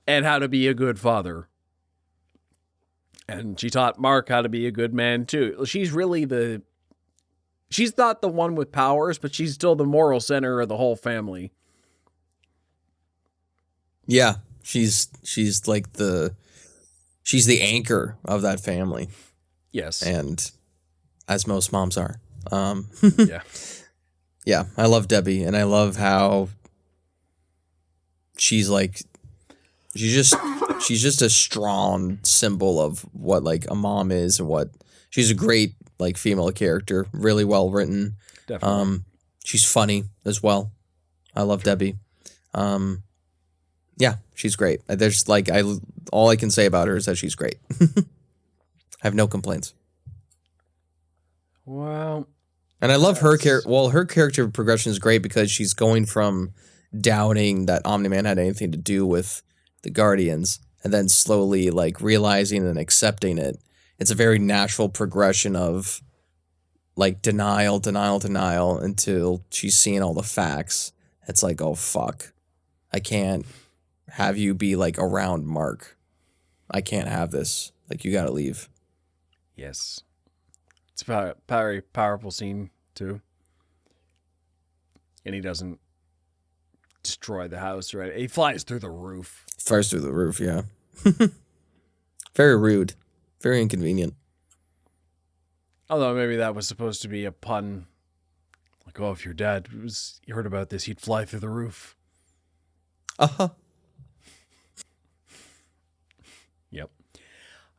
Speaker 1: and how to be a good father. And she taught Mark how to be a good man too. She's not the one with powers, but she's still the moral center of the whole family.
Speaker 2: Yeah, she's like she's the anchor of that family.
Speaker 1: Yes.
Speaker 2: And as most moms are.
Speaker 1: Yeah.
Speaker 2: Yeah, I love Debbie, and I love how she's just a strong symbol of what like a mom is, and what she's a great like female character, really well written.
Speaker 1: Definitely.
Speaker 2: She's funny as well. I love Debbie. Yeah, she's great. There's like all I can say about her is that she's great. I have no complaints.
Speaker 1: Wow.
Speaker 2: And I love her character. Well, her character progression is great because she's going from doubting that Omni-Man had anything to do with the Guardians, and then slowly like realizing and accepting it. It's a very natural progression of like denial until she's seeing all the facts. It's like, oh fuck, I can't have you be like around Mark. I can't have this. Like, you gotta leave.
Speaker 1: Yes. It's a very powerful scene too. and he doesn't destroy the house, right? He flies through the roof.
Speaker 2: Fires through the roof, yeah. Very rude. Very inconvenient.
Speaker 1: Although maybe that was supposed to be a pun. Like, oh, if your dad heard about this, he'd fly through the roof.
Speaker 2: Uh-huh.
Speaker 1: Yep.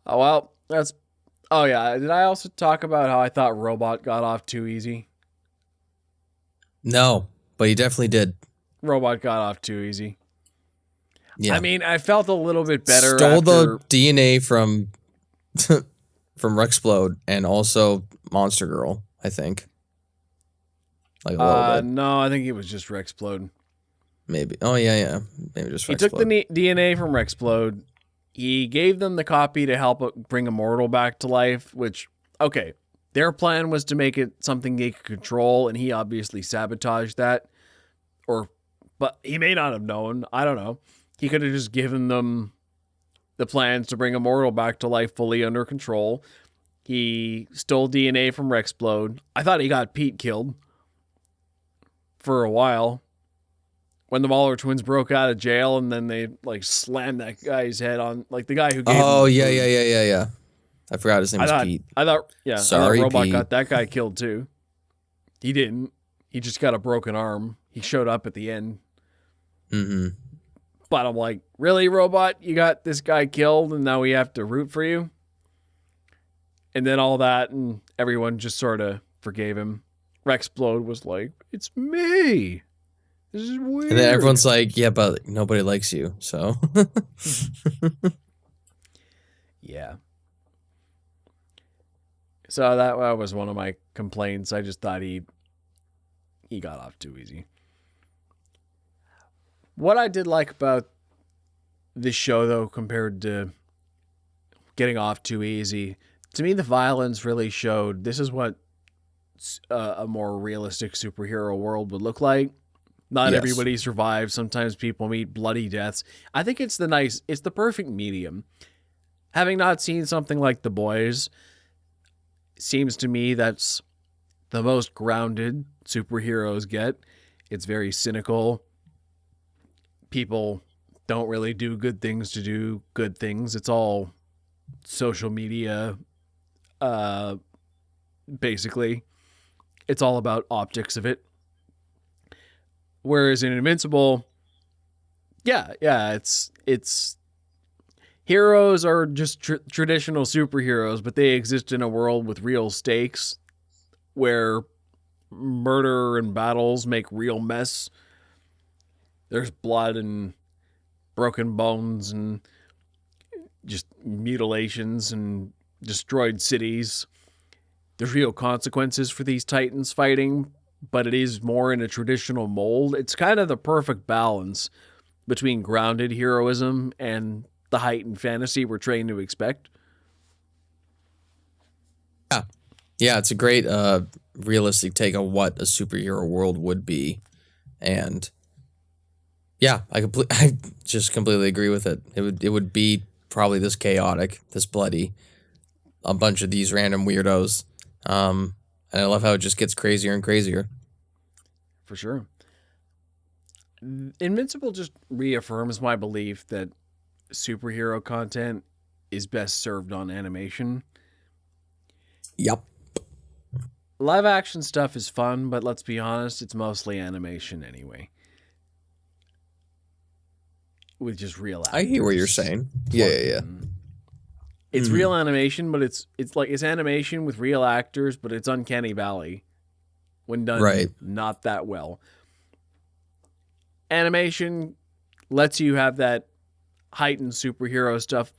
Speaker 1: Oh, well, that's... Oh, yeah. Did I also talk about how I thought Robot got off too easy?
Speaker 2: No, but you definitely did.
Speaker 1: Robot got off too easy.
Speaker 2: Yeah.
Speaker 1: I mean, I felt a little bit better
Speaker 2: Stole
Speaker 1: after...
Speaker 2: the DNA from Rexplode and also Monster Girl, I think. Like a little bit.
Speaker 1: No, I think it was just Rexplode.
Speaker 2: Maybe. Oh, yeah. Maybe just Rexplode.
Speaker 1: He took the DNA from Rexplode. He gave them the copy to help bring Immortal back to life, which, okay, their plan was to make it something they could control, and he obviously sabotaged that. But he may not have known. I don't know. He could have just given them the plans to bring Immortal back to life fully under control. He stole DNA from Rexplode. I thought he got Pete killed for a while when the Mauler twins broke out of jail, and then they like slammed that guy's head on, like the guy who gave
Speaker 2: Oh,
Speaker 1: him the
Speaker 2: yeah. I forgot his name was Pete.
Speaker 1: I thought
Speaker 2: Sorry,
Speaker 1: Robot
Speaker 2: Pete.
Speaker 1: got that guy killed too. He didn't. He just got a broken arm. He showed up at the end.
Speaker 2: Mm-hmm.
Speaker 1: But I'm like, really, Robot? You got this guy killed, and now we have to root for you? And then all that, and everyone just sort of forgave him. Rexplode was like, it's me. This is weird.
Speaker 2: And then everyone's like, yeah, but nobody likes you, so.
Speaker 1: Yeah. So that was one of my complaints. I just thought he got off too easy. What I did like about this show, though, compared to getting off too easy, to me, the violence really showed this is what a more realistic superhero world would look like. Not
Speaker 2: Yes.
Speaker 1: everybody survives. Sometimes people meet bloody deaths. I think it's the perfect medium. Having not seen something like The Boys, seems to me that's the most grounded superheroes get. It's very cynical. People don't really do good things to do good things. It's all social media, basically. It's all about optics of it. Whereas in Invincible, it's heroes are just traditional superheroes, but they exist in a world with real stakes where murder and battles make real mess. There's blood and broken bones and just mutilations and destroyed cities. There's real consequences for these titans fighting, but it is more in a traditional mold. It's kind of the perfect balance between grounded heroism and the heightened fantasy we're trained to expect.
Speaker 2: Yeah, it's a great realistic take on what a superhero world would be. And yeah, I just completely agree with it. It would be probably this chaotic, this bloody, a bunch of these random weirdos. And I love how it just gets crazier and crazier.
Speaker 1: For sure. Invincible just reaffirms my belief that superhero content is best served on animation.
Speaker 2: Yep.
Speaker 1: Live action stuff is fun, but let's be honest, it's mostly animation anyway. With just real actors.
Speaker 2: I hear what you're saying. Yeah.
Speaker 1: It's real animation, but it's animation with real actors, but it's uncanny valley when done not that well. Animation lets you have that heightened superhero stuff.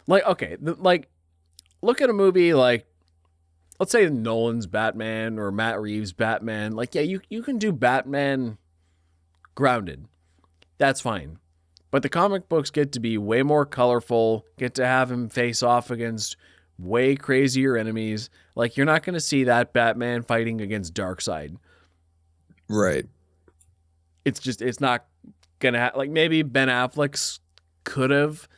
Speaker 1: Like, okay, look at a movie like, let's say Nolan's Batman or Matt Reeves' Batman. Like, yeah, you can do Batman grounded. That's fine. But the comic books get to be way more colorful, get to have him face off against way crazier enemies. Like, you're not going to see that Batman fighting against Darkseid.
Speaker 2: Right.
Speaker 1: It's not going to like, maybe Ben Affleck's could have,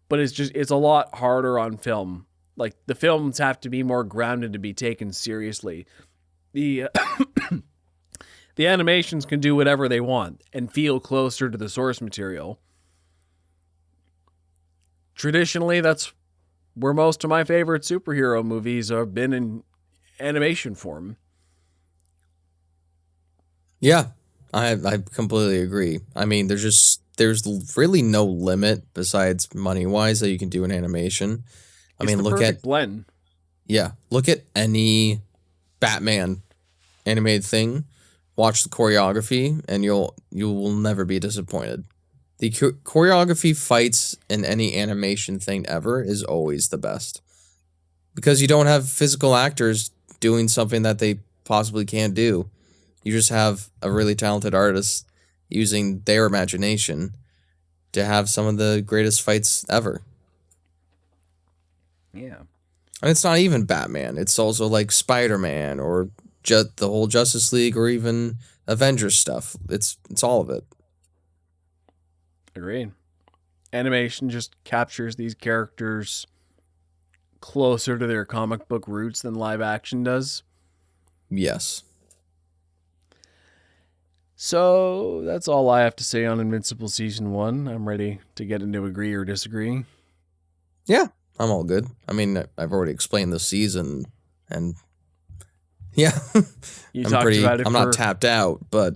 Speaker 1: but it's a lot harder on film. Like, the films have to be more grounded to be taken seriously. The The animations can do whatever they want and feel closer to the source material. Traditionally, that's where most of my favorite superhero movies have been in animation form.
Speaker 2: Yeah, I completely agree. I mean, there's really no limit besides money wise that you can do in animation. I
Speaker 1: It's
Speaker 2: mean,
Speaker 1: the
Speaker 2: look at
Speaker 1: perfect blend.
Speaker 2: look at any Batman animated thing, watch the choreography, and you will never be disappointed. The choreography fights in any animation thing ever is always the best because you don't have physical actors doing something that they possibly can't do. You just have a really talented artist using their imagination to have some of the greatest fights ever.
Speaker 1: Yeah.
Speaker 2: And it's not even Batman. It's also like Spider-Man or the whole Justice League or even Avengers stuff. It's all of it.
Speaker 1: Agreed. Animation just captures these characters closer to their comic book roots than live action does.
Speaker 2: Yes.
Speaker 1: So that's all I have to say on Invincible Season 1. I'm ready to get into agree or disagree.
Speaker 2: Yeah, I'm all good. I mean, I've already explained the season, and yeah,
Speaker 1: You talked about it
Speaker 2: I'm not tapped out, but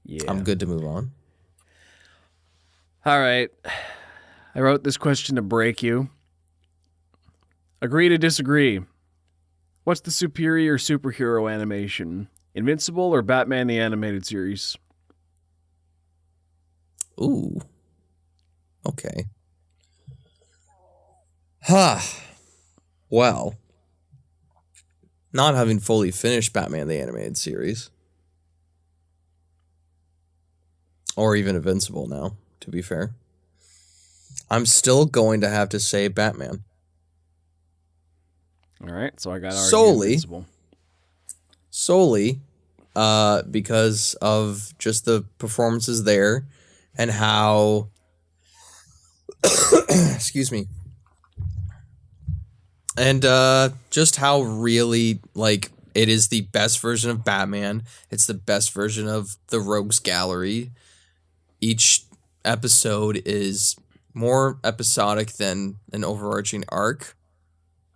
Speaker 1: yeah.
Speaker 2: I'm good to move on.
Speaker 1: All right. I wrote this question to break you. Agree to disagree. What's the superior superhero animation? Invincible or Batman the Animated Series?
Speaker 2: Ooh. Okay. Huh. Well, not having fully finished Batman the Animated Series, or even Invincible now, to be fair, I'm still going to have to say Batman.
Speaker 1: All right, so I got
Speaker 2: solely because of just the performances there and how excuse me, and just how really like it is the best version of Batman. It's the best version of the Rogues Gallery. Each episode is more episodic than an overarching arc.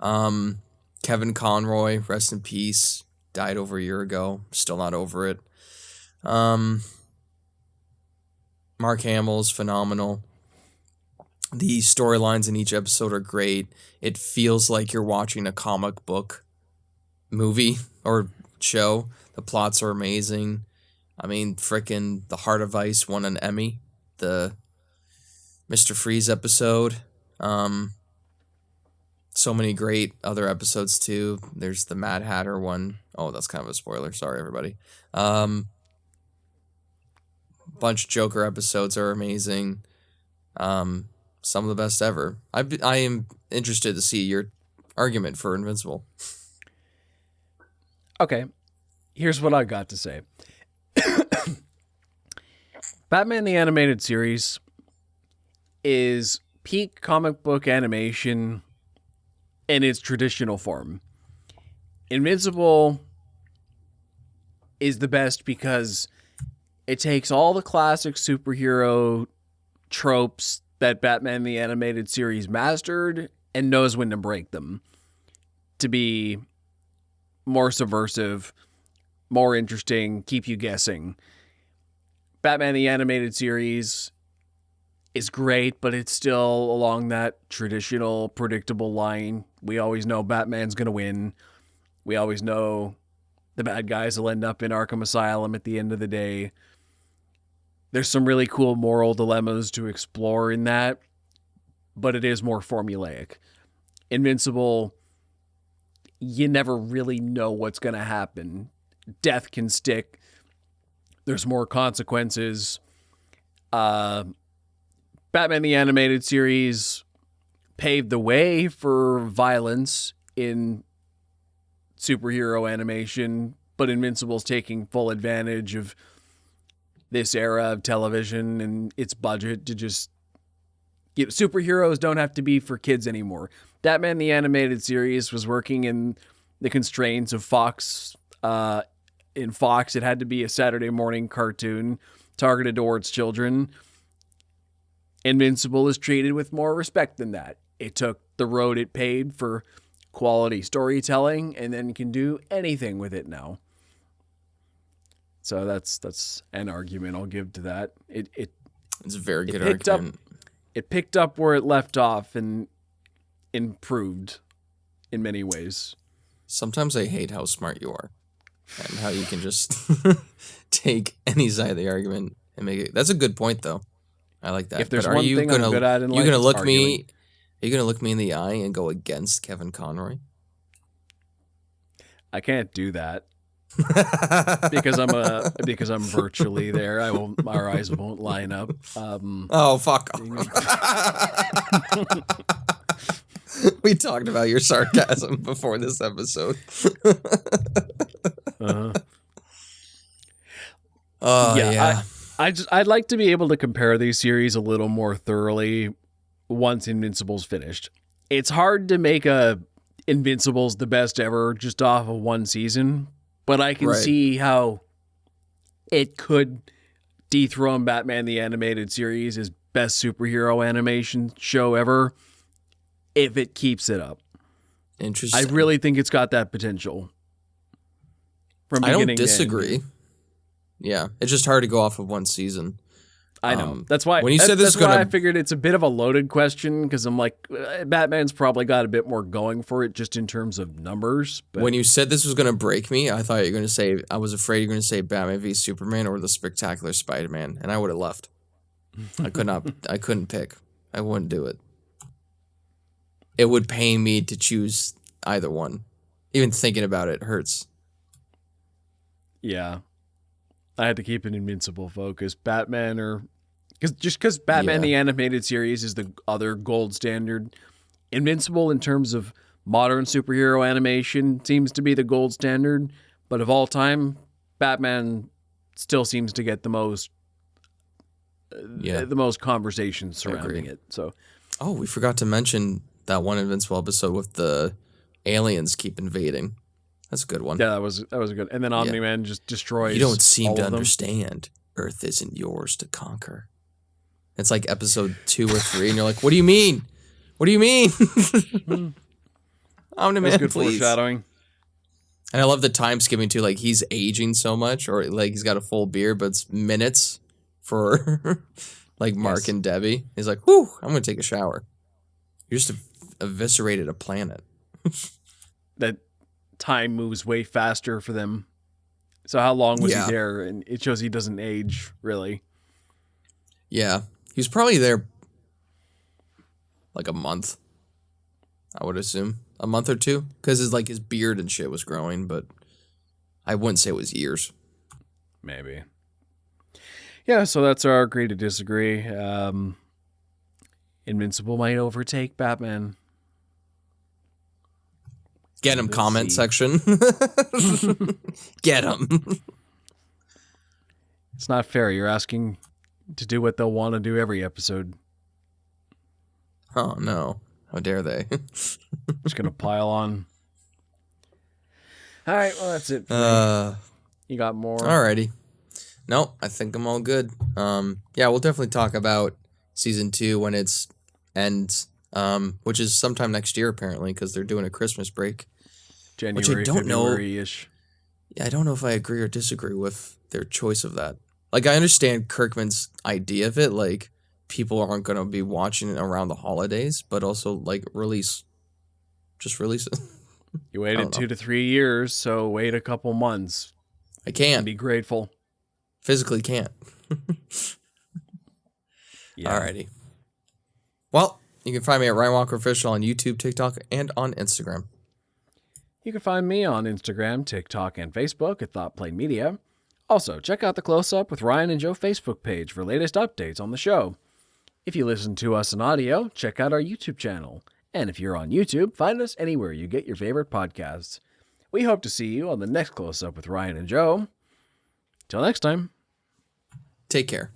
Speaker 2: Kevin Conroy, rest in peace, died over a year ago. Still not over it. Mark Hamill's phenomenal. The storylines in each episode are great. It feels like you're watching a comic book movie or show. The plots are amazing. I mean, frickin' The Heart of Ice won an Emmy. The Mr. Freeze episode. So many great other episodes too. There's the Mad Hatter one. Oh, that's kind of a spoiler. Sorry, everybody. Bunch of Joker episodes are amazing. Some of the best ever. I am interested to see your argument for Invincible.
Speaker 1: Okay, here's what I got to say. Batman the Animated Series is peak comic book animation in its traditional form. Invincible is the best because it takes all the classic superhero tropes that Batman the Animated Series mastered and knows when to break them to be more subversive, more interesting, keep you guessing. Batman the Animated Series is great, but it's still along that traditional, predictable line. We always know Batman's going to win. We always know the bad guys will end up in Arkham Asylum at the end of the day. There's some really cool moral dilemmas to explore in that, but it is more formulaic. Invincible, you never really know what's going to happen. Death can stick. There's more consequences. Batman the Animated Series paved the way for violence in superhero animation, but Invincible's taking full advantage of this era of television and its budget to just superheroes don't have to be for kids anymore. Batman the Animated Series was working in the constraints of Fox in Fox, it had to be a Saturday morning cartoon targeted towards children. Invincible is treated with more respect than that. It took the road it paid for quality storytelling and then can do anything with it now. So that's an argument I'll give to that.
Speaker 2: It's a very good argument.
Speaker 1: It picked up where it left off and improved in many ways.
Speaker 2: Sometimes I hate how smart you are and how you can just take any side of the argument and make it. That's a good point, though. I like that.
Speaker 1: If there's one thing I'm good at in life,
Speaker 2: gonna look
Speaker 1: arguing.
Speaker 2: me? Are you gonna look me in the eye and go against Kevin Conroy?
Speaker 1: I can't do that because I'm virtually there. Our eyes won't line up.
Speaker 2: Oh, fuck off. We talked about your sarcasm before this episode. Yeah.
Speaker 1: I'd like to be able to compare these series a little more thoroughly once Invincible's finished. It's hard to make Invincible's the best ever just off of one season, but I can see how it could dethrone Batman the Animated Series as best superhero animation show ever if it keeps it up.
Speaker 2: Interesting.
Speaker 1: I really think it's got that potential. From beginning
Speaker 2: I don't disagree. Yeah, it's just hard to go off of one season.
Speaker 1: I know. That's why
Speaker 2: when you said this,
Speaker 1: I figured it's a bit of a loaded question because I'm like, Batman's probably got a bit more going for it just in terms of numbers. But
Speaker 2: when you said this was going to break me, I thought you were going to say, I was afraid you were going to say Batman v Superman or the Spectacular Spider-Man, and I would have left. I couldn't pick. I wouldn't do it. It would pain me to choose either one. Even thinking about it hurts.
Speaker 1: Yeah. I had to keep an Invincible focus. Batman because Batman the Animated Series is the other gold standard. Invincible in terms of modern superhero animation seems to be the gold standard, but of all time, Batman still seems to get the most conversation surrounding it. So,
Speaker 2: we forgot to mention that one Invincible episode with the aliens keep invading. That's a good one.
Speaker 1: Yeah, that was a good. And then Omni-Man just destroys.
Speaker 2: You don't seem to
Speaker 1: them.
Speaker 2: understand. Earth isn't yours to conquer. It's like episode 2 or 3, and you're like, "What do you mean? What do you mean?" Omni-Man,
Speaker 1: good
Speaker 2: please.
Speaker 1: Foreshadowing.
Speaker 2: And I love the time skipping too. Like he's aging so much, or like he's got a full beard, but it's minutes for like Mark and Debbie. He's like, "Whew, I'm gonna take a shower." You just eviscerated a planet.
Speaker 1: That time moves way faster for them. So how long was he there? And it shows he doesn't age, really.
Speaker 2: Yeah. He was probably there like a month, I would assume. A month or two? Because his beard and shit was growing, but I wouldn't say it was years.
Speaker 1: Maybe. Yeah, so that's our agree to disagree. Invincible might overtake Batman.
Speaker 2: Get him, comment section. Get him.
Speaker 1: It's not fair. You're asking to do what they'll want to do every episode.
Speaker 2: Oh, no. How dare they?
Speaker 1: Just going to pile on. All right, well, that's it. You got more?
Speaker 2: Alrighty. No, I think I'm all good. Yeah, we'll definitely talk about season 2 when it's ends, which is sometime next year, apparently, because they're doing a Christmas break.
Speaker 1: January,
Speaker 2: which I don't
Speaker 1: February-ish.
Speaker 2: Yeah, I don't know if I agree or disagree with their choice of that. Like, I understand Kirkman's idea of it, like, people aren't going to be watching it around the holidays, but also, like, just release it.
Speaker 1: You waited 2 to 3 years, so wait a couple months.
Speaker 2: I can't.
Speaker 1: Be grateful.
Speaker 2: Physically can't.
Speaker 1: Yeah.
Speaker 2: Alrighty. Well, you can find me at Ryan Walker Official on YouTube, TikTok, and on Instagram.
Speaker 1: You can find me on Instagram, TikTok, and Facebook at ThoughtPlay Media. Also, check out the Close Up with Ryan and Joe Facebook page for latest updates on the show. If you listen to us in audio, check out our YouTube channel. And if you're on YouTube, find us anywhere you get your favorite podcasts. We hope to see you on the next Close Up with Ryan and Joe. Till next time.
Speaker 2: Take care.